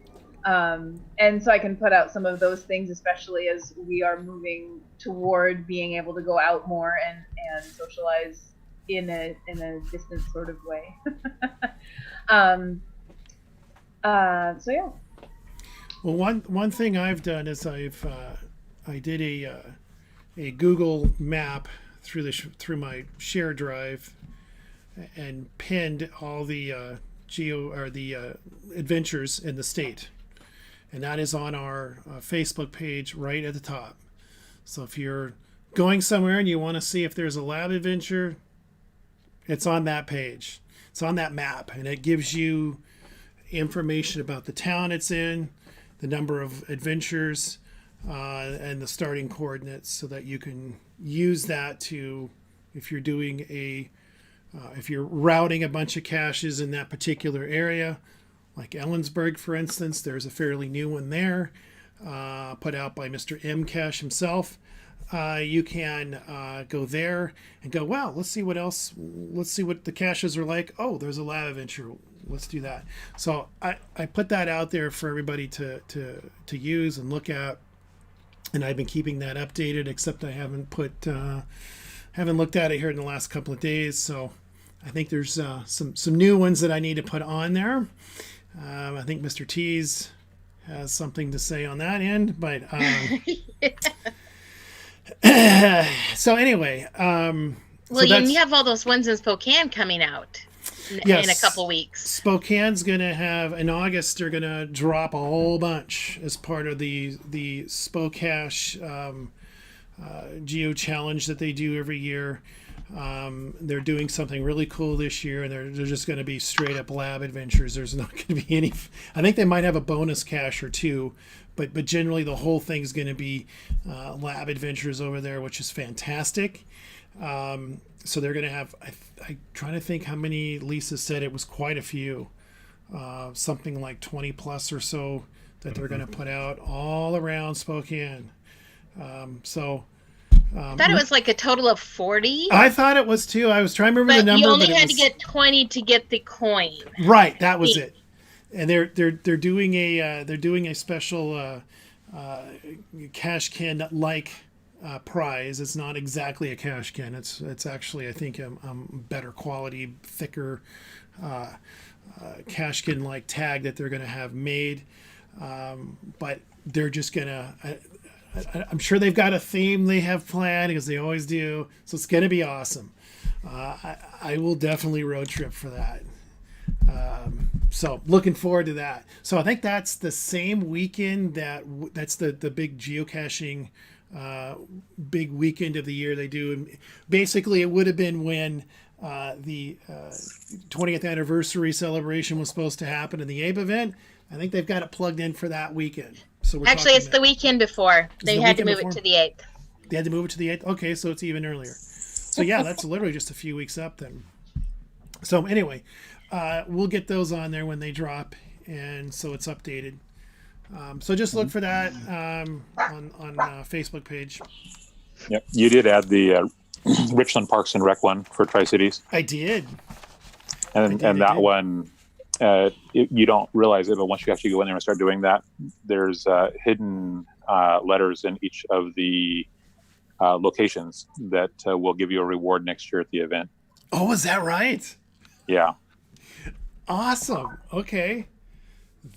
And so I can put out some of those things, especially as we are moving toward being able to go out more and socialize in a distant sort of way. So yeah. Well, one thing I've done is I did a Google map through my share drive and pinned all the adventures in the state, and that is on our Facebook page right at the top. So if you're going somewhere and you want to see if there's a lab adventure, it's on that page. It's on that map, and it gives you information about the town it's in, the number of adventures, and the starting coordinates, so that you can use that to, if you're doing if you're routing a bunch of caches in that particular area, like Ellensburg, for instance, there's a fairly new one there, put out by Mr. M. Cache himself. You can go there and go, wow, let's see what else, let's see what the caches are like. Oh, there's a lab adventure. Let's do that. So I put that out there for everybody to use and look at. And I've been keeping that updated, except I haven't looked at it here in the last couple of days. So I think there's some new ones that I need to put on there. I think Mr. T's has something to say on that end, but so anyway, well, you have all those ones in Spokane coming out in a couple weeks. Spokane's gonna have in August. They're gonna drop a whole bunch as part of the Spocache Geo Challenge that they do every year. They're doing something really cool this year, and they're just going to be straight up lab adventures. There's not going to be any. I think they might have a bonus cache or two, but generally the whole thing's going to be lab adventures over there, which is fantastic. So they're going to have. I'm trying to think how many. Lisa said it was quite a few, something like 20 plus or so that they're going to put out all around Spokane. I thought it was like a total of 40. I thought it was too. I was trying to remember the number. You only had to get 20 to get the coin. Right, that was it. And they're doing a special cash can like prize. It's not exactly a cash can. It's actually, I think, a better quality, thicker cash can like tag that they're going to have made. But they're just gonna. I'm sure they've got a theme they have planned because they always do. So it's going to be awesome. I will definitely road trip for that. So looking forward to that. So I think that's the same weekend that's the big geocaching big weekend of the year they do. And basically, it would have been when the 20th anniversary celebration was supposed to happen in the Abe event. I think they've got it plugged in for that weekend. So we're Actually, it's the weekend before. They had to move it to the 8th. They had to move it to the 8th. Okay, so it's even earlier. So yeah, that's literally just a few weeks up then. So anyway, we'll get those on there when they drop, and so it's updated. So just look for that on Facebook page. Yep, you did add the Richland Parks and Rec one for Tri-Cities. I did. And that one, you don't realize it, but once you actually go in there and start doing that, there's hidden letters in each of the locations that will give you a reward next year at the event. Oh, is that right? Yeah. Awesome. Okay.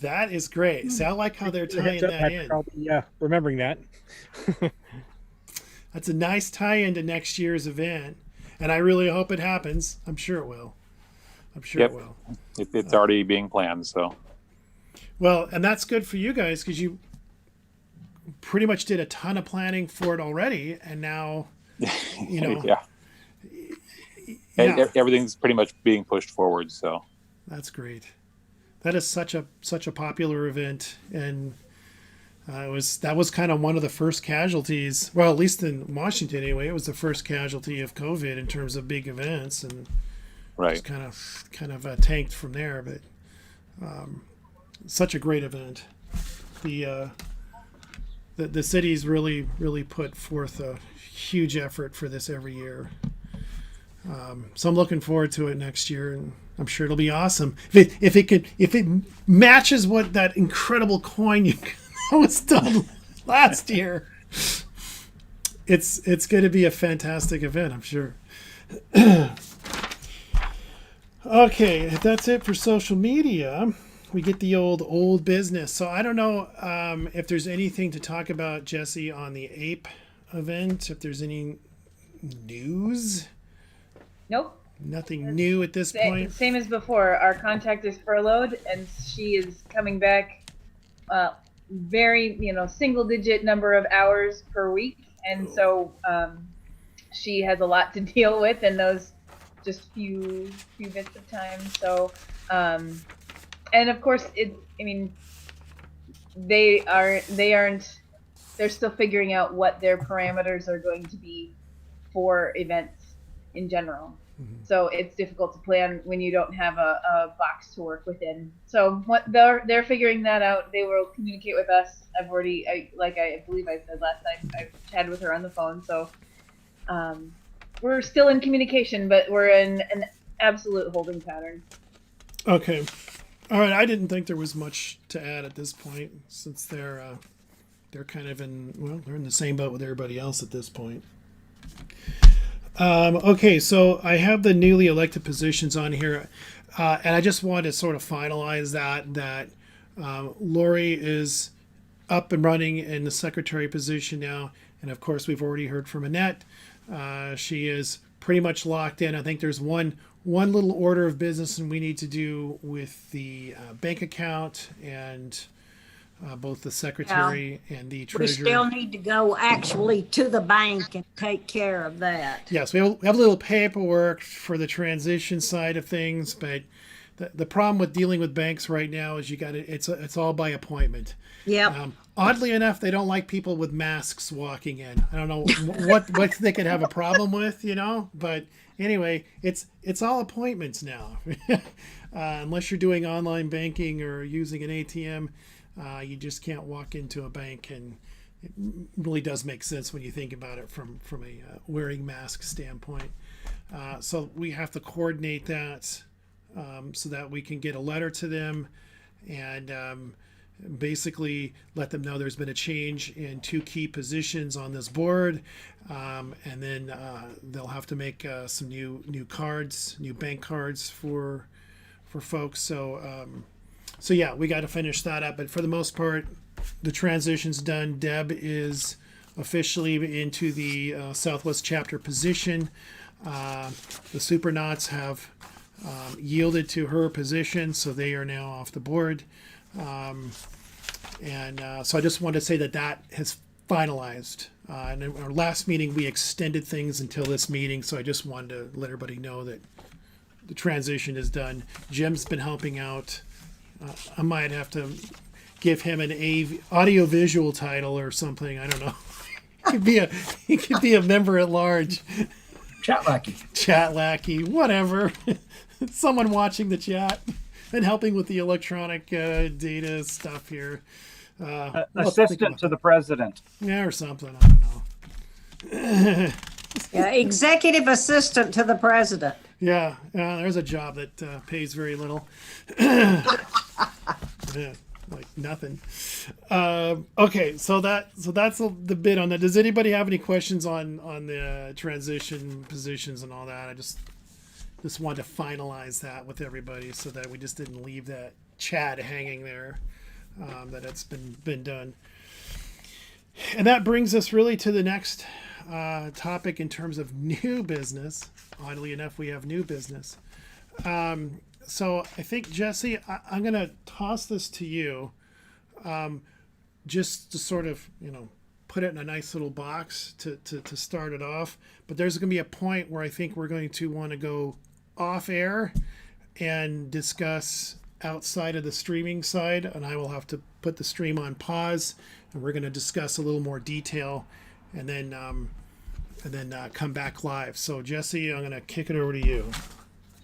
That is great. So I like how they're tying that in. Yeah, remembering that. That's a nice tie-in to next year's event, and I really hope it happens. I'm sure it will. It will. It's already being planned, so. Well, and that's good for you guys because you pretty much did a ton of planning for it already, and now, you know. Yeah. And everything's pretty much being pushed forward, so. That's great. That is such a popular event, and that was kind of one of the first casualties. Well, at least in Washington anyway, it was the first casualty of COVID in terms of big events, and right, kind of tanked from there. But such a great event. The cities really put forth a huge effort for this every year. So I'm looking forward to it next year, and I'm sure it'll be awesome. If it matches what that incredible coin that was done last year, it's going to be a fantastic event, I'm sure. Okay, that's it for social media. We get the old business. So I don't know if there's anything to talk about, Jesse, on the APE event. If there's any news. Nope. Nothing new at this point. Same as before. Our contact is furloughed, and she is coming back. Very, single-digit number of hours per week, and so she has a lot to deal with in those just few bits of time. So, and of course, they're still figuring out what their parameters are going to be for events in general. Mm-hmm. So it's difficult to plan when you don't have a box to work within. So what they're figuring that out. They will communicate with us. I believe I said last time, I chatted with her on the phone. So we're still in communication, but we're in an absolute holding pattern. Okay. All right. I didn't think there was much to add at this point, since they're kind of they're in the same boat with everybody else at this point. Okay, so I have the newly elected positions on here, and I just wanted to sort of finalize that Lori is up and running in the secretary position now, and of course we've already heard from Annette. She is pretty much locked in. I think there's one little order of business and we need to do with the bank account and both the secretary and the treasurer. We still need to go actually to the bank and take care of that. Yes, we have a little paperwork for the transition side of things, but the problem with dealing with banks right now is it's all by appointment. Yeah. Oddly enough, they don't like people with masks walking in. I don't know what they could have a problem with, but anyway, it's all appointments now. Unless you're doing online banking or using an ATM. You just can't walk into a bank, and it really does make sense when you think about it from a wearing mask standpoint. So we have to coordinate that so that we can get a letter to them and basically let them know there's been a change in 2 key positions on this board, and then they'll have to make some new bank cards for folks. So yeah, we got to finish that up. But for the most part, the transition's done. Deb is officially into the Southwest chapter position. The Supernauts have yielded to her position, so they are now off the board. So I just wanted to say that has finalized. And in our last meeting, we extended things until this meeting, so I just wanted to let everybody know that the transition is done. Jim's been helping out. I might have to give him an audio-visual title or something. I don't know. He could be a member at large. Chat lackey, whatever. Someone watching the chat and helping with the electronic data stuff here. Assistant to the president. Yeah, or something. I don't know. Yeah, executive assistant to the president. Yeah, there's a job that pays very little. Yeah, like nothing. Okay, so that's the bit on that. Does anybody have any questions on the transition positions and all that? I just wanted to finalize that with everybody so that we just didn't leave that chat hanging there. That it's been done. And that brings us really to the next topic in terms of new business. Oddly enough, we have new business. So I think, Jesse, I'm going to toss this to you just to sort of, put it in a nice little box to start it off. But there's going to be a point where I think we're going to want to go off air and discuss outside of the streaming side, and I will have to put the stream on pause, and we're going to discuss a little more detail, and then come back live. So Jesse, I'm going to kick it over to you.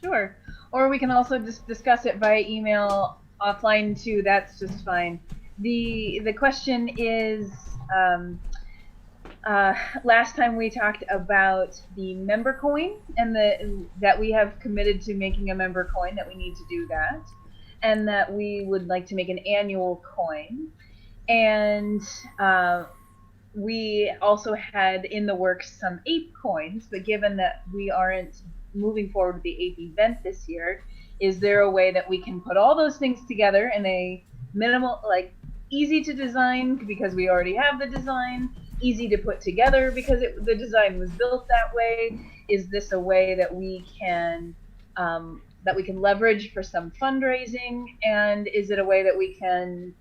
Sure. Or we can also just discuss it via email offline too. That's just fine. The question is, last time we talked about the member coin and that we have committed to making a member coin, that we need to do that, and that we would like to make an annual coin. And we also had in the works some ape coins, but given that we aren't moving forward with the ape event this year, is there a way that we can put all those things together in a minimal, easy to design because we already have the design, easy to put together because the design was built that way? Is this a way that we can leverage for some fundraising, and is it a way that we can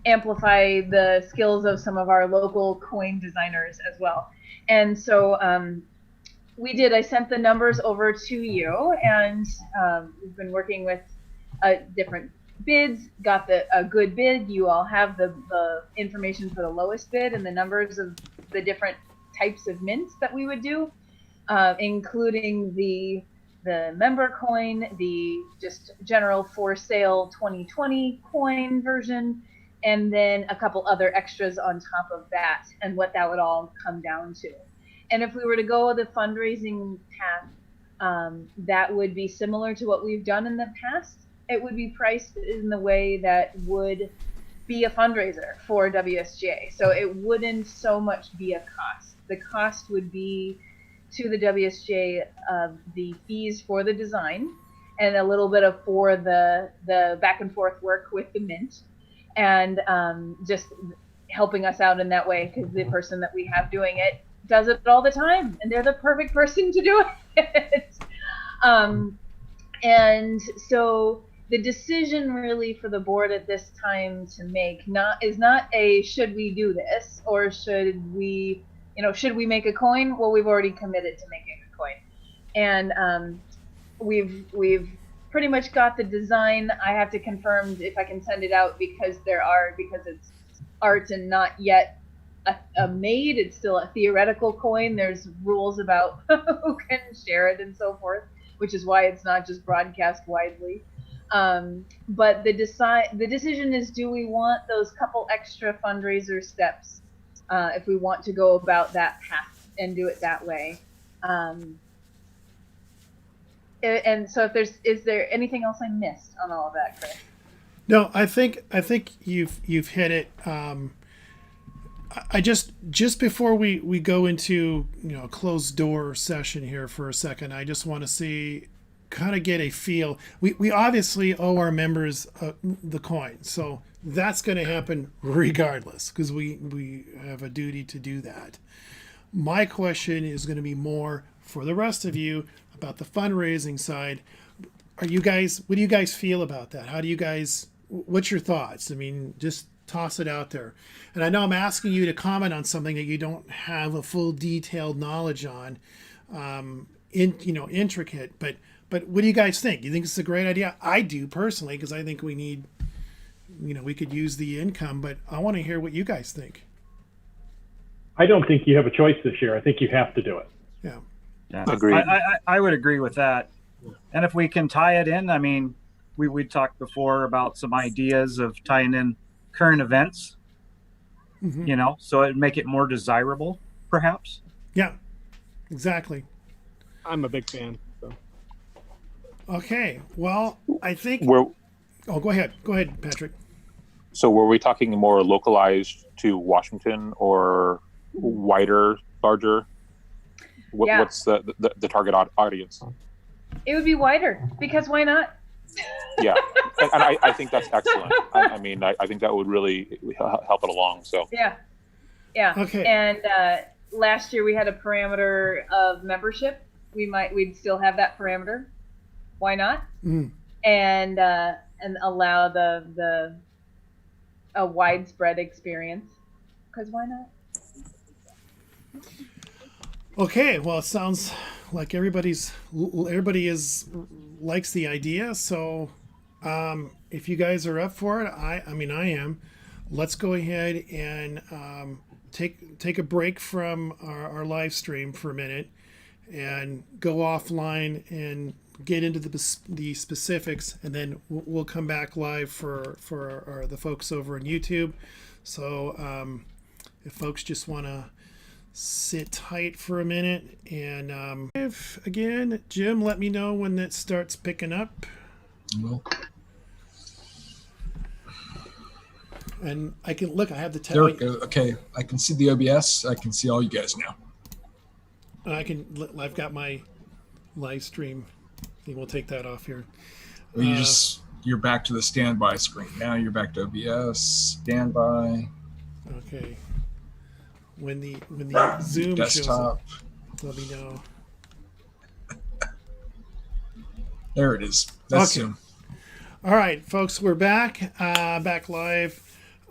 amplify the skills of some of our local coin designers as well? And so I sent the numbers over to you, and we've been working with different bids, got a good bid. You all have the information for the lowest bid and the numbers of the different types of mints that we would do, including the member coin, the just general for sale 2020 coin version, and then a couple other extras on top of that, and what that would all come down to. And if we were to go the fundraising path, that would be similar to what we've done in the past. It would be priced in the way that would be a fundraiser for WSGA. So it wouldn't so much be a cost. The cost would be to the WSGA the fees for the design, and a little bit for the back and forth work with the mint, and just helping us out in that way, because the person that we have doing it does it all the time, and they're the perfect person to do it. And so the decision really for the board at this time to make is not a should we do this, or should we make a coin? Well, we've already committed to making a coin, and we've pretty much got the design. I have to confirm if I can send it out because it's art and not yet a made. It's still a theoretical coin. There's rules about who can share it and so forth, which is why it's not just broadcast widely. But the decision is, do we want those couple extra fundraiser steps if we want to go about that path and do it that way? And so is there anything else I missed on all of that, Chris? No, I think you've hit it. I just before we go into a closed door session here for a second, I just want to see, kind of get a feel. We obviously owe our members the coin, so that's going to happen regardless because we have a duty to do that. My question is going to be more for the rest of you about the fundraising side. What do you guys feel about that? What's your thoughts? I mean, just toss it out there. And I know I'm asking you to comment on something that you don't have a full detailed knowledge on, intricate, but what do you guys think? You think it's a great idea? I do personally, because I think we need, we could use the income, but I want to hear what you guys think. I don't think you have a choice this year. I think you have to do it. Yeah. Agreed. I would agree with that. And if we can tie it in, I mean, we talked before about some ideas of tying in current events, so it'd make it more desirable, perhaps. Yeah, exactly. I'm a big fan. So. Okay. Well, I think. Go ahead. Go ahead, Patrick. So were we talking more localized to Washington or wider, larger? What's the target audience? It would be wider because why not? Yeah, and I think that's excellent. I mean, I think that would really help it along. So yeah. Okay. And last year we had a parameter of membership. We'd still have that parameter. Why not? And allow a widespread experience. Because why not? Okay, well, it sounds like everybody likes the idea. So, if you guys are up for it, I am. Let's go ahead and take a break from our live stream for a minute and go offline and get into the specifics, and then we'll come back live for the folks over on YouTube. So, if folks just want to sit tight for a minute, and if again, Jim, let me know when that starts picking up. Well, and I can look. I have the there we go. Okay, I can see the OBS. I can see all you guys now. I've got my live stream. We'll take that off here. Well, you're back to the standby screen now. You're back to OBS standby. Okay. When the Zoom desktop shows up, let me know. There it is. That's okay. Zoom. All right, folks, we're back live.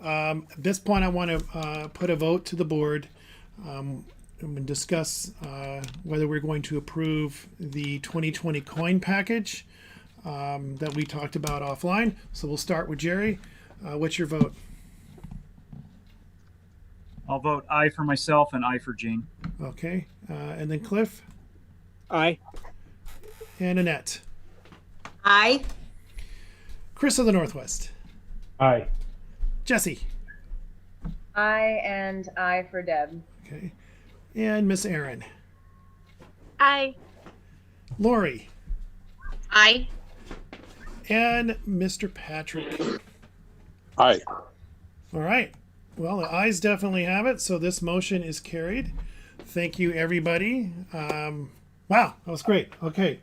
At this point, I want to put a vote to the board and discuss whether we're going to approve the 2020 coin package that we talked about offline. So we'll start with Jerry. What's your vote? I'll vote aye for myself and aye for Gene. Okay. And then Cliff? Aye. And Annette? Aye. Chris of the Northwest? Aye. Jesse? Aye and aye for Deb. Okay. And Miss Erin? Aye. Lori? Aye. And Mr. Patrick? Aye. All right. Well, the ayes definitely have it, so this motion is carried. Thank you, everybody. Wow, that was great. Okay.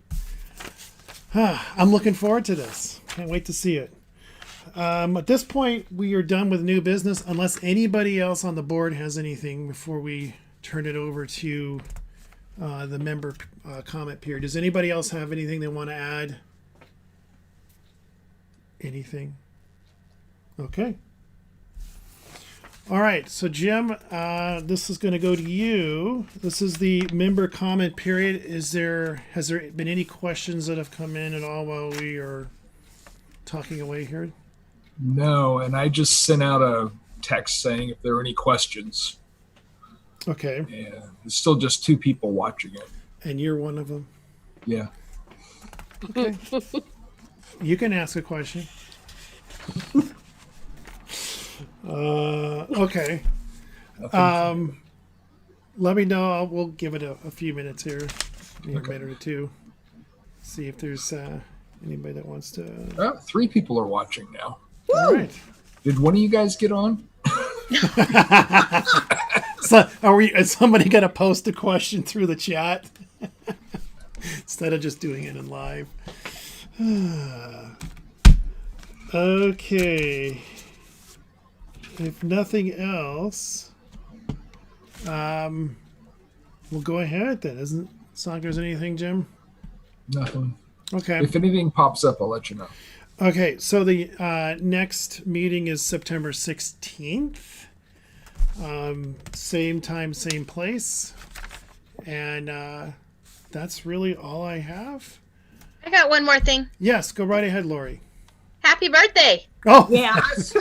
I'm looking forward to this. Can't wait to see it. At this point, we are done with new business, unless anybody else on the board has anything before we turn it over to the member comment period. Does anybody else have anything they want to add? Anything? Okay. All right, so Jim, this is going to go to you. This is the member comment period. Has there been any questions that have come in at all while we are talking away here? No, and I just sent out a text saying if there are any questions. Okay. And there's still just 2 people watching it. And you're one of them? Yeah. Okay. You can ask a question. Okay. Let me know. We'll give it a few minutes here, a minute or two. See if there's anybody that wants to. 3 people are watching now. All right. Did one of you guys get on? So, is somebody going to post a question through the chat instead of just doing it in live? Okay. if nothing else, we'll go ahead then. Isn't like there's anything, Jim? Nothing. Okay. If anything pops up, I'll let you know. Okay, so the next meeting is September 16th. Same time, same place. And that's really all I have. I got one more thing. Yes, go right ahead, Lori. Happy birthday. Oh, Yes.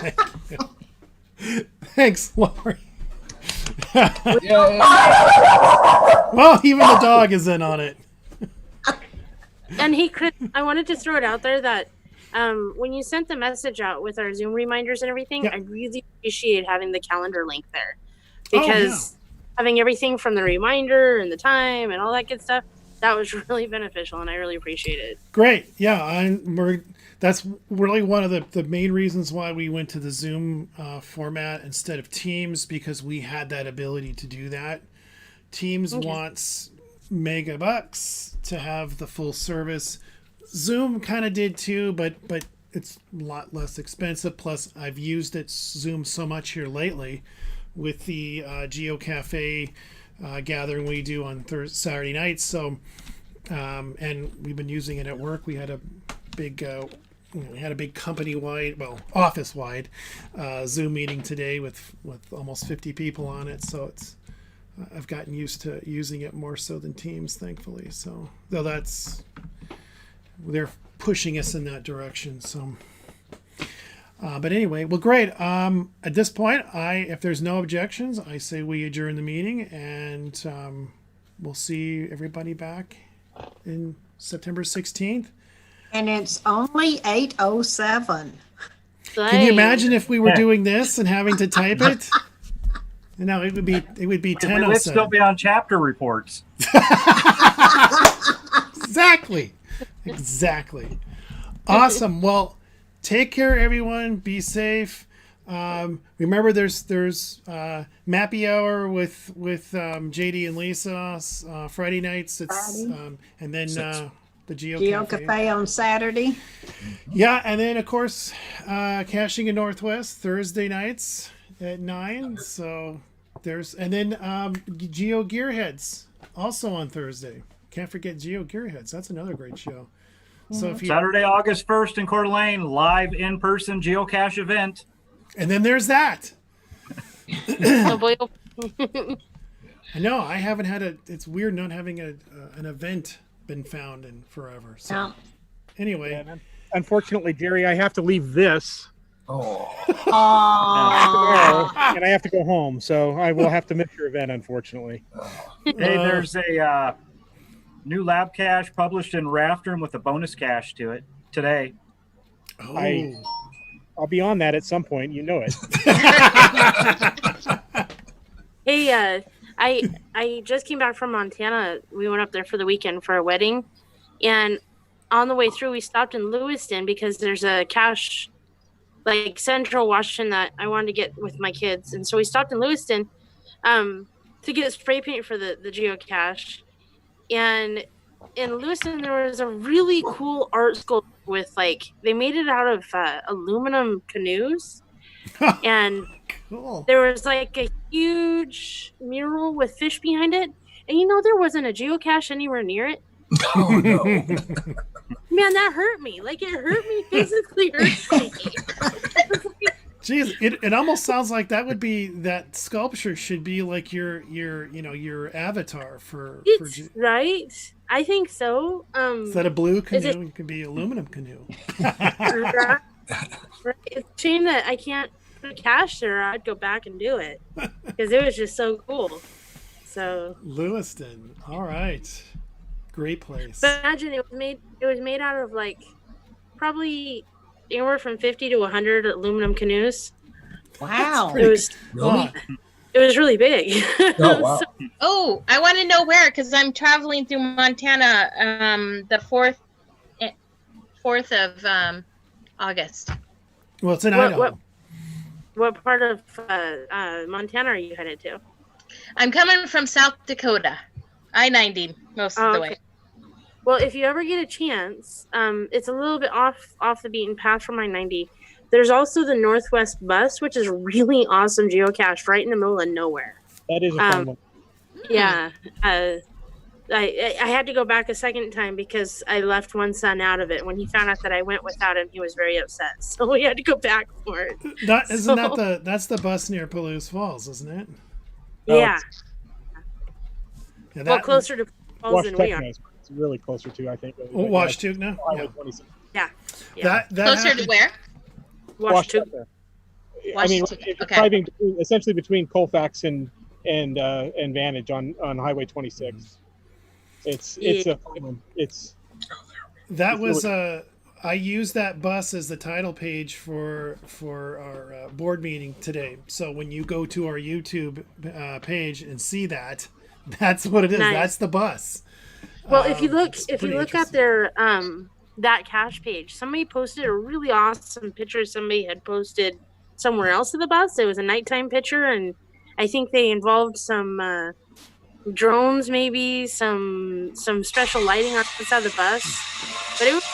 thanks, Lori. Yay. Well, even the dog is in on it. And I wanted to throw it out there that when you sent the message out with our Zoom reminders and everything, Yeah. I really appreciate having the calendar link there, Oh, because having everything from the reminder and the time and all that good stuff, that was really beneficial, and I really appreciate it. Great. Yeah, that's really one of the main reasons why we went to the Zoom format instead of Teams, because we had that ability to do that. Teams wants megabucks to have the full service. Zoom kind of did too, but it's a lot less expensive. Plus, I've used Zoom so much here lately with the Geo Cafe gathering we do on Saturday nights. So, and we've been using it at work. We had a big company-wide, well, office-wide Zoom meeting today with almost 50 people on it. So I've gotten used to using it more so than Teams, thankfully. So though they're pushing us in that direction. So, but anyway, well, great. At this point, if there's no objections, I say we adjourn the meeting, and we'll see everybody back in September 16th. And it's only 8:07. Can you imagine if we were doing this and having to type it? No, it would be 10:07. We'd still be on chapter reports. Exactly. Awesome. Well, take care, everyone. Be safe. Remember, there's Mappy Hour with JD and Lisa Friday nights. It's and then the Geo Cafe on Saturday. Yeah, and then of course Caching in Northwest Thursday nights at 9. So and then Geo Gearheads also on Thursday. Can't forget Geo Gearheads. That's another great show. So if Saturday, August 1st in Coeur d'Alene, live in-person geocache event. And then there's that. Oh, boy. I know I haven't had it's weird not having an event been found in forever. So anyway, Yeah, unfortunately, Jerry, I have to leave this. Oh. And I have to go home, so I will have to miss your event, unfortunately. Hey, there's a new lab cache published in Rafter with a bonus cache to it today. Oh. I'll be on that at some point. You know it. Hey, I just came back from Montana. We went up there for the weekend for a wedding, and on the way through, we stopped in Lewiston because there's a cache, like Central Washington, that I wanted to get with my kids, and so we stopped in Lewiston to get spray paint for the geocache. And in Lewiston, there was a really cool art school with they made it out of aluminum canoes, and cool. There was a huge mural with fish behind it, and there wasn't a geocache anywhere near it. Oh no! Man, that hurt me. It hurt me physically. Jeez, it almost sounds like that sculpture should be like your avatar for right. I think so. Is that a blue canoe? It could be aluminum canoe. Right. It's a shame that I can't put a cache there. I'd go back and do it because it was just so cool. So Lewiston, all right, great place. But imagine it was made out of probably anywhere from 50 to 100 aluminum canoes. Wow. It was Really? It was really big. Oh wow! Oh, I want to know where, because I'm traveling through Montana the 4th of August. Well, it's in Idaho. What part of Montana are you headed to? I'm coming from South Dakota, I-90 most of the way. Well, if you ever get a chance, it's a little bit off the beaten path from I-90, There's also the Northwest Bus, which is really awesome geocache right in the middle of nowhere. That is a fun one. Yeah. I had to go back a second time because I left one son out of it. When he found out that I went without him, he was very upset. So we had to go back for it. That's the bus near Palouse Falls, isn't it? Yeah. Yeah, Well, closer to Falls than we are. It's really closer to, I think. Washtuk now? Highway 26. Yeah. That Closer to where? Washtuk. I mean, Washington. if you're Okay. driving essentially between Colfax and Vantage on Highway 26. It's a fun one. That was I used that bus as the title page for our board meeting today. So when you go to our YouTube page and see that, that's what it is. Nice. That's the bus. Well, if you look it's at pretty their that cache page, somebody posted a really awesome picture somebody had posted somewhere else of the bus. It was a nighttime picture, and I think they involved some drones, maybe some special lighting on the side of the bus. But it was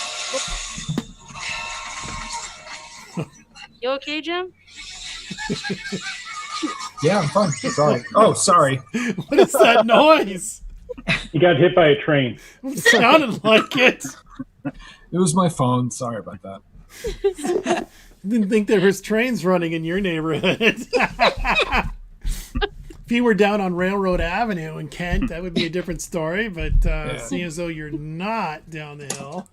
You okay, Jim? Yeah, I'm fine. Sorry. Oh, sorry. What is that noise? He got hit by a train. It sounded like it. It was my phone. Sorry about that. Didn't think there was trains running in your neighborhood. If you were down on Railroad Avenue in Kent, that would be a different story. But seeing as though you're not down the hill.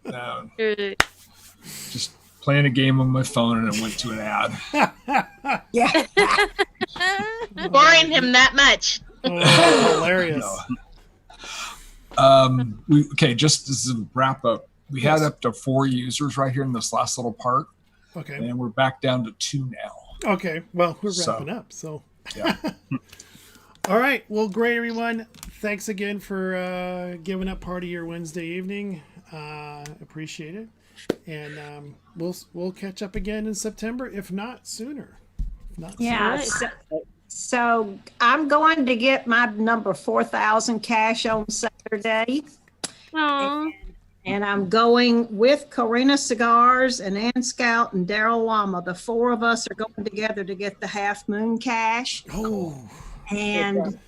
No. Just playing a game on my phone and it went to an ad. Yeah. Boring him that much. Oh, hilarious. Just as a wrap up, we had up to 4 users right here in this last little part. Okay. And we're back down to 2 now. Okay. Well, we're wrapping up. So. Yeah. All right. Well, great, everyone. Thanks again for giving up part of your Wednesday evening. Appreciate it. And we'll catch up again in September, if not sooner. Yeah. So I'm going to get my number 4,000 cash on Saturday. Aww. And I'm going with Karina Cigars and Ann Scout and Daryl Lama. The 4 of us are going together to get the Half Moon cash. Oh. And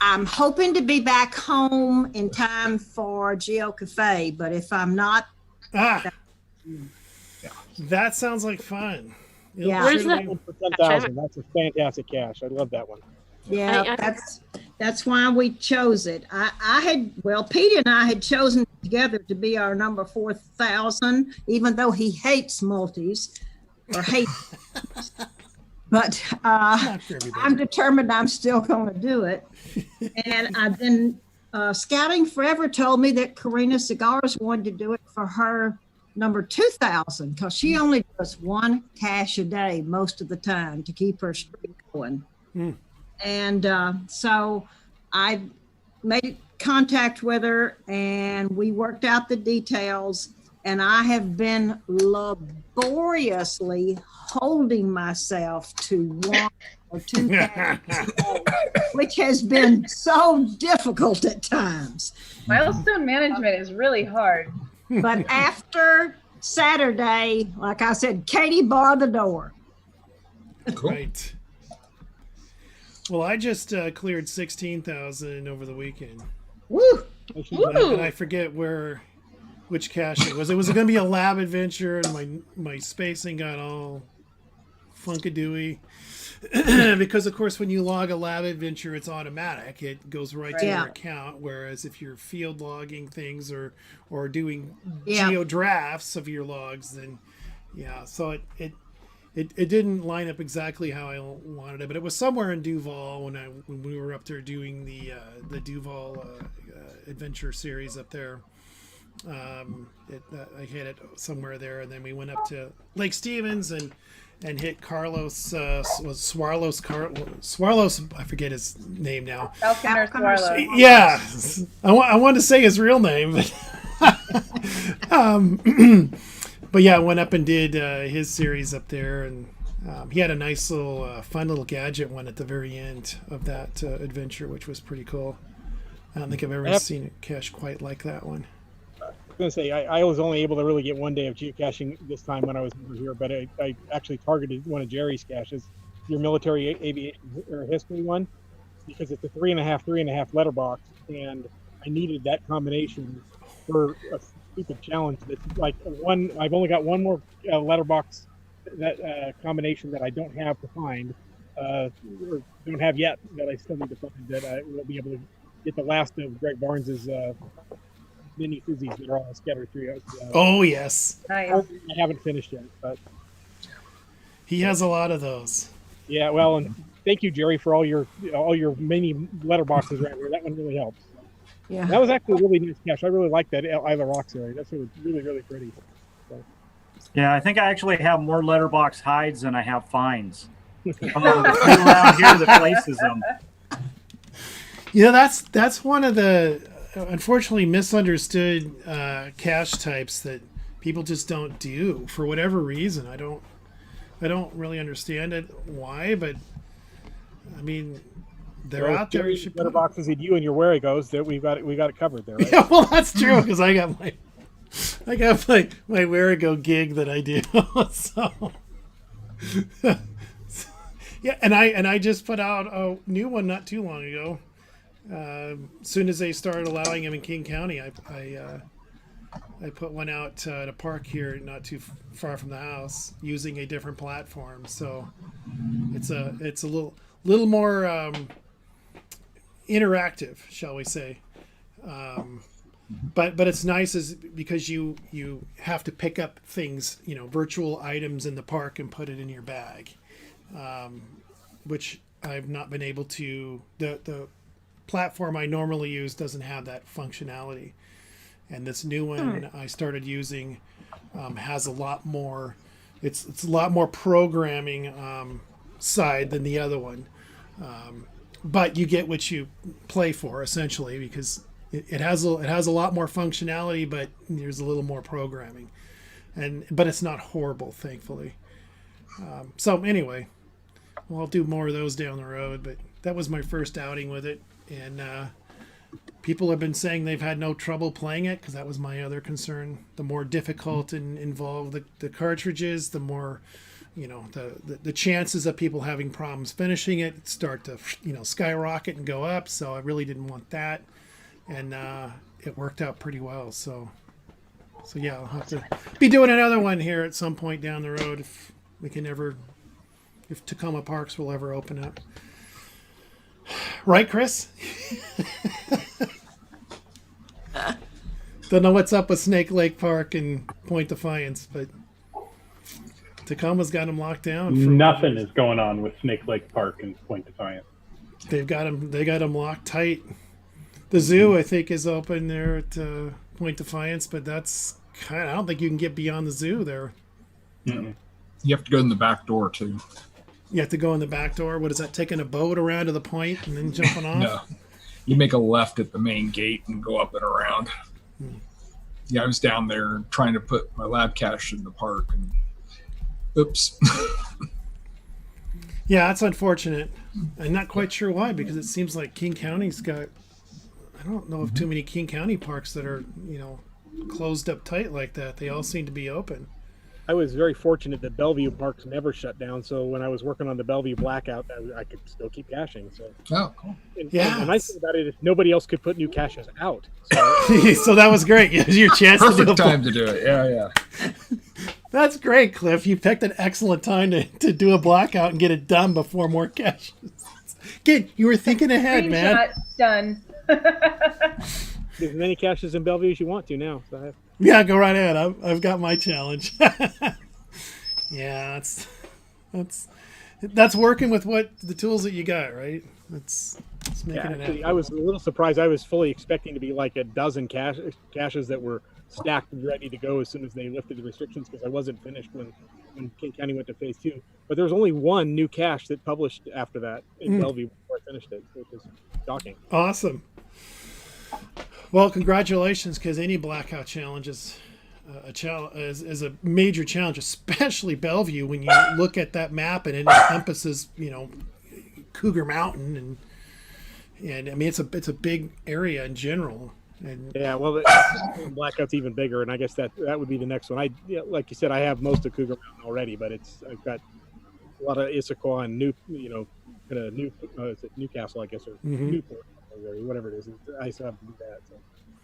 I'm hoping to be back home in time for Geo Cafe. But if I'm not, that sounds like fun. Yeah. Where's that? For 10,000. That's a fantastic cache. I love that one. yeah, that's why we chose it. Petey and I had chosen together to be our number 4,000, even though he hates multis or hates. But I'm determined I'm still going to do it. And I've been Scouting Forever told me that Karina Cigars wanted to do it for her number 2,000 because she only does 1 cache a day most of the time to keep her streak going. And so I made contact with her and we worked out the details, and I have been laboriously holding myself to 1 or 2 caches, which has been so difficult at times. Milestone management is really hard. But after Saturday, like I said, Katie barred the door. Cool. Right. Well, I just cleared 16,000 over the weekend. Woo! And I forget which cache it was. It was going to be a lab adventure, and my spacing got all funkadooey. Because, of course, when you log a lab adventure, it's automatic. It goes right to your account. Whereas if you're field logging things or doing geo drafts of your logs, then, so it didn't line up exactly how I wanted it. But it was somewhere in Duval when we were up there doing the Duval adventure series up there. I hit it somewhere there, and then we went up to Lake Stevens and hit Carlos Swarlos. I forget his name now. Falconer Swallow. Yeah, I wanted to say his real name, but but yeah, I went up and did his series up there, and he had a nice little fun little gadget one at the very end of that adventure, which was pretty cool. I don't think I've ever seen a cache quite like that one. going to say I was only able to really get 1 day of geocaching this time when I was over here, but I actually targeted one of Jerry's caches, your military aviation or history one, because it's a 3.5 letterbox, and I needed that combination for a stupid challenge. That's like one. I've only got one more letterbox that combination that I don't have to find, or don't have yet, that I still need to find, that I will be able to get the last of Greg Barnes's mini fizzies that are all scattered throughout. Oh yes, Nice. I haven't finished yet, but he has a lot of those. yeah. Well, and thank you, Jerry, for all your mini letterboxes around here. That one really helps. Yeah. That was actually a really nice cache. I really like that Isla Rocks area. That's really, really pretty. So. Yeah, I think I actually have more letterbox hides than I have finds. Around here that places them. Yeah, that's one of the unfortunately misunderstood cache types that people just don't do for whatever reason. I don't really understand it why, but I mean they're out there. You should letterboxes at you and your where it goes. That we got it covered there. Right? Yeah, well that's true because I got my where it go gig that I do. So yeah, and I just put out a new one not too long ago. As soon as they started allowing them in King County, I put one out at a park here not too far from the house using a different platform. So it's a little more interactive, shall we say. But it's nice is because you have to pick up things, virtual items in the park and put it in your bag, which I've not been able to. The platform I normally use doesn't have that functionality, and this new one I started using has a lot more. It's a lot more programming side than the other one, but you get what you play for essentially because it has a lot more functionality, but there's a little more programming, but it's not horrible, thankfully. So anyway, well, I'll do more of those down the road, but that was my first outing with it. And people have been saying they've had no trouble playing it because that was my other concern. The more difficult and involved the cartridges, the more, the chances of people having problems finishing it start to, skyrocket and go up. So I really didn't want that. And it worked out pretty well. So yeah, I'll have to be doing another one here at some point down the road if Tacoma Parks will ever open up. Right, Chris? Don't know what's up with Snake Lake Park and Point Defiance, but Tacoma's got them locked down. Nothing is going on with Snake Lake Park and Point Defiance. They got them locked tight. The zoo, I think, is open there at Point Defiance, but that's I don't think you can get beyond the zoo there. Mm-mm. You have to go in the back door too. You have to go in the back door. What is that? Taking a boat around to the point and then jumping off? No, you make a left at the main gate and go up and around. Yeah, I was down there trying to put my lab cache in the park, and oops. Yeah, that's unfortunate. I'm not quite sure why, because it seems like King County's got. I don't know of too many King County parks that are closed up tight like that. They all seem to be open. I was very fortunate that Bellevue Parks never shut down, so when I was working on the Bellevue blackout, I could still keep caching. So, cool. And the nice thing about it is nobody else could put new caches out. So, so that was great. It was your chance. Perfect time to do it. Yeah. That's great, Cliff. You picked an excellent time to do a blackout and get it done before more caches. Again, you were thinking ahead, man. Done. There's as many caches in Bellevue as you want to now. So yeah, go right ahead. I've got my challenge. Yeah, that's working with what the tools that you got, right? That's making it happen. I was a little surprised. I was fully expecting to be like a dozen caches that were stacked and ready to go as soon as they lifted the restrictions, because I wasn't finished when King County went to phase 2. But there was only one new cache that published after that in Bellevue before I finished it, which was shocking. Awesome. Well, congratulations, because any blackout challenge is a major challenge, especially Bellevue. When you look at that map and it encompasses, Cougar Mountain, and I mean it's a big area in general. And Yeah, well, blackout's even bigger, and I guess that would be the next one. Like you said, I have most of Cougar Mountain already, but I've got a lot of Issaquah and kind of is it Newcastle, I guess, or Newport, or whatever it is. I still have to do that. So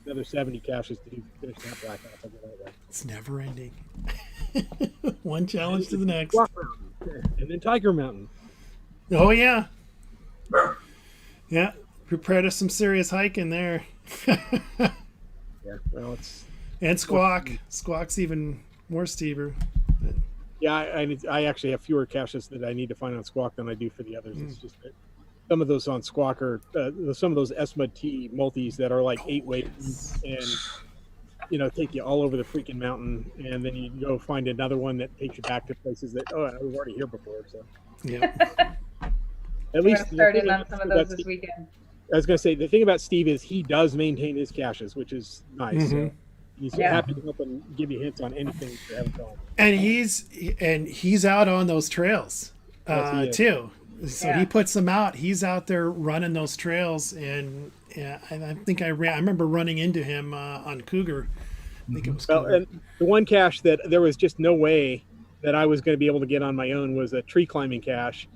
another 70 caches to do finish that blackout. I'll get that way. it's never ending. One challenge to the next. Rock Mountain, and then Tiger Mountain. Oh yeah. Yeah. Prepare to some serious hiking there. Yeah, well, and Squawk. Squawk's even more steeper. Yeah, I actually have fewer caches that I need to find on Squawk than I do for the others. It's just that some of those on Squawk are some of those SMUD-T multis that are like 8 ways and take you all over the freaking mountain, and then you go find another one that takes you back to places that I was already here before. So yeah, at least started on some of those this weekend. I was going to say the thing about Steve is he does maintain his caches, which is nice. So he's happy to help and give you hints on anything you haven't done. And he's out on those trails too. So he puts them out. He's out there running those trails, and I think I remember running into him on Cougar. I think it was Cougar. And the one cache that there was just no way that I was going to be able to get on my own was a tree climbing cache.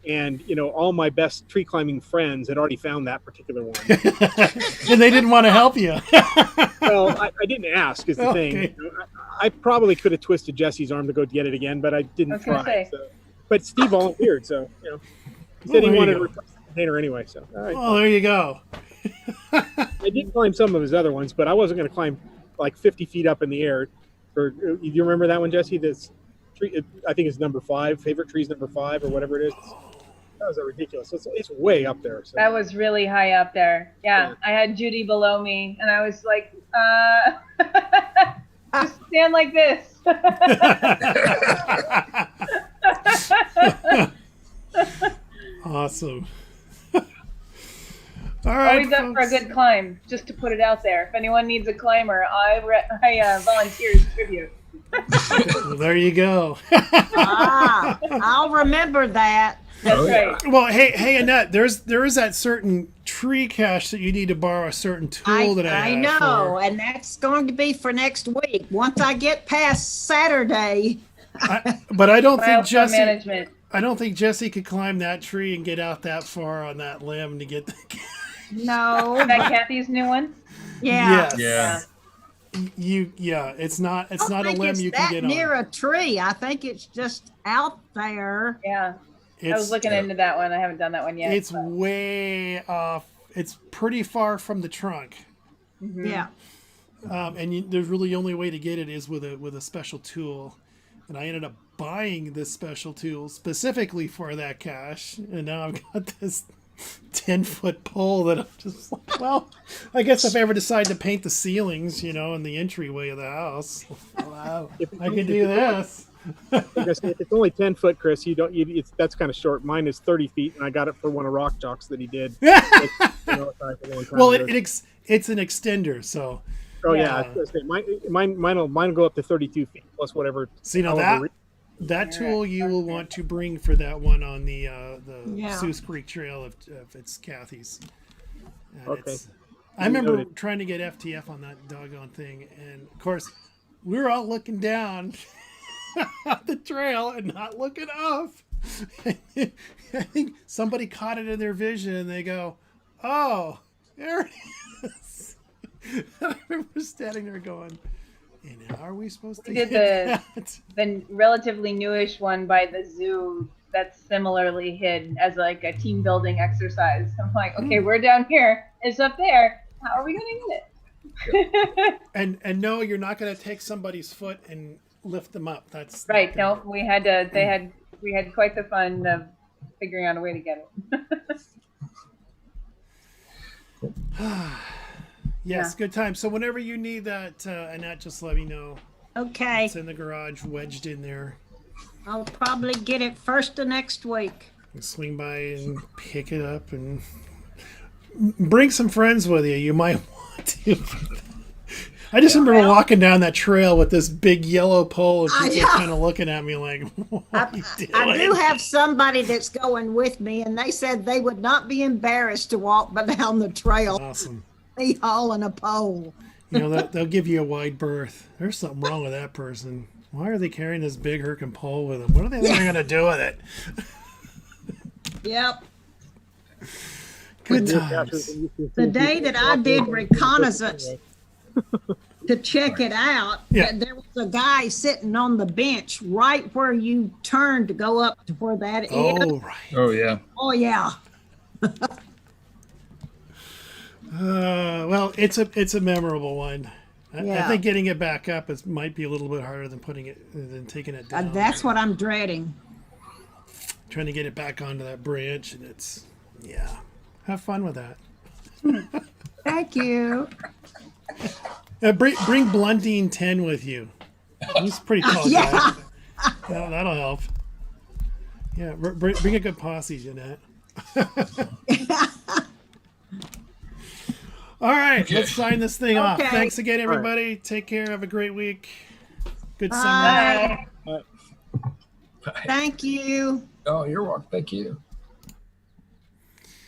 And all my best tree climbing friends had already found that particular one, and they didn't want to help you. Well, I didn't ask. Is the thing. I probably could have twisted Jesse's arm to go get it again, but I didn't try. So. But Steve volunteered, so he said he wanted to replace the container anyway. So all right. Oh, there you go. I did climb some of his other ones, but I wasn't going to climb like 50 feet up in the air. Do you remember that one, Jesse? This tree, I think it's number 5. Favorite tree's number 5 or whatever it is. That was ridiculous. It's way up there. So. That was really high up there. Yeah, I had Judy below me, and I was like, just stand like this. Awesome. All right. Always up for a good climb, just to put it out there. If anyone needs a climber, I volunteer as tribute. Well, there you go. I'll remember that. That's right. Well, hey, Annette, there is that certain tree cache that you need to borrow a certain tool I know, and that's going to be for next week. Once I get past Saturday. But I don't think Jesse. Management. I don't think Jesse could climb that tree and get out that far on that limb to get the. No. That Kathy's new one. Yeah. Yes. Yeah. It's not a limb you can get on. Near a tree. I think it's just out there. Yeah. I was looking into that one. I haven't done that one yet. It's way off. It's pretty far from the trunk. Mm-hmm. Yeah. And there's really the only way to get it is with a special tool. And I ended up buying this special tool specifically for that cache. And now I've got this 10-foot pole that I'm just like, well, I guess if I ever decide to paint the ceilings, in the entryway of the house, wow, I could do this. If it's only 10 foot, Chris, that's kind of short. Mine is 30 feet, and I got it for one of Rock Jock's that he did. Well, it's an extender, so. Oh yeah, mine will go up to 32 feet plus whatever. See, now that tool you will want to bring for that one on the Seuss Creek Trail if it's Kathy's. And okay. I remember trying to get FTF on that doggone thing, and of course, we were all looking down the trail and not looking up. I think somebody caught it in their vision, and they go, "Oh, there it is." I remember standing there going, "And how are we supposed to?" We did the relatively newish one by the zoo that's similarly hid as like a team building exercise. I'm like, okay, we're down here. It's up there. How are we going to get it? and no, you're not going to take somebody's foot and lift them up. That's right. No, we had to. We had quite the fun of figuring out a way to get it. Yes, good time. So whenever you need that, Annette, just let me know. Okay. It's in the garage, wedged in there. I'll probably get it first of next week. Swing by and pick it up and bring some friends with you. You might want to. I just remember walking down that trail with this big yellow pole and people kind of looking at me like, what are you doing? I do have somebody that's going with me, and they said they would not be embarrassed to walk down the trail. Awesome. me hauling a pole. You know, they'll give you a wide berth. There's something wrong with that person. Why are they carrying this big herkin pole with them? What are they going to do with it? Yep. Good times. The day that I did reconnaissance to check it out, Yeah. there was a guy sitting on the bench right where you turn to go up to where that is. Oh, right. Oh yeah. Oh, yeah. Well, it's a memorable one. I Yeah. think getting it back up might be a little bit harder than taking it down. That's what I'm dreading. Trying to get it back onto that branch, and have fun with that. Thank you. Bring Blundine 10 with you. He's a pretty tall guy. That'll help. Yeah, bring a good posse, Jeanette. All right, let's sign this thing off. Okay. Thanks again, everybody. Take care. Have a great week. Good summer. Bye. Thank you. Oh, you're welcome. Thank you.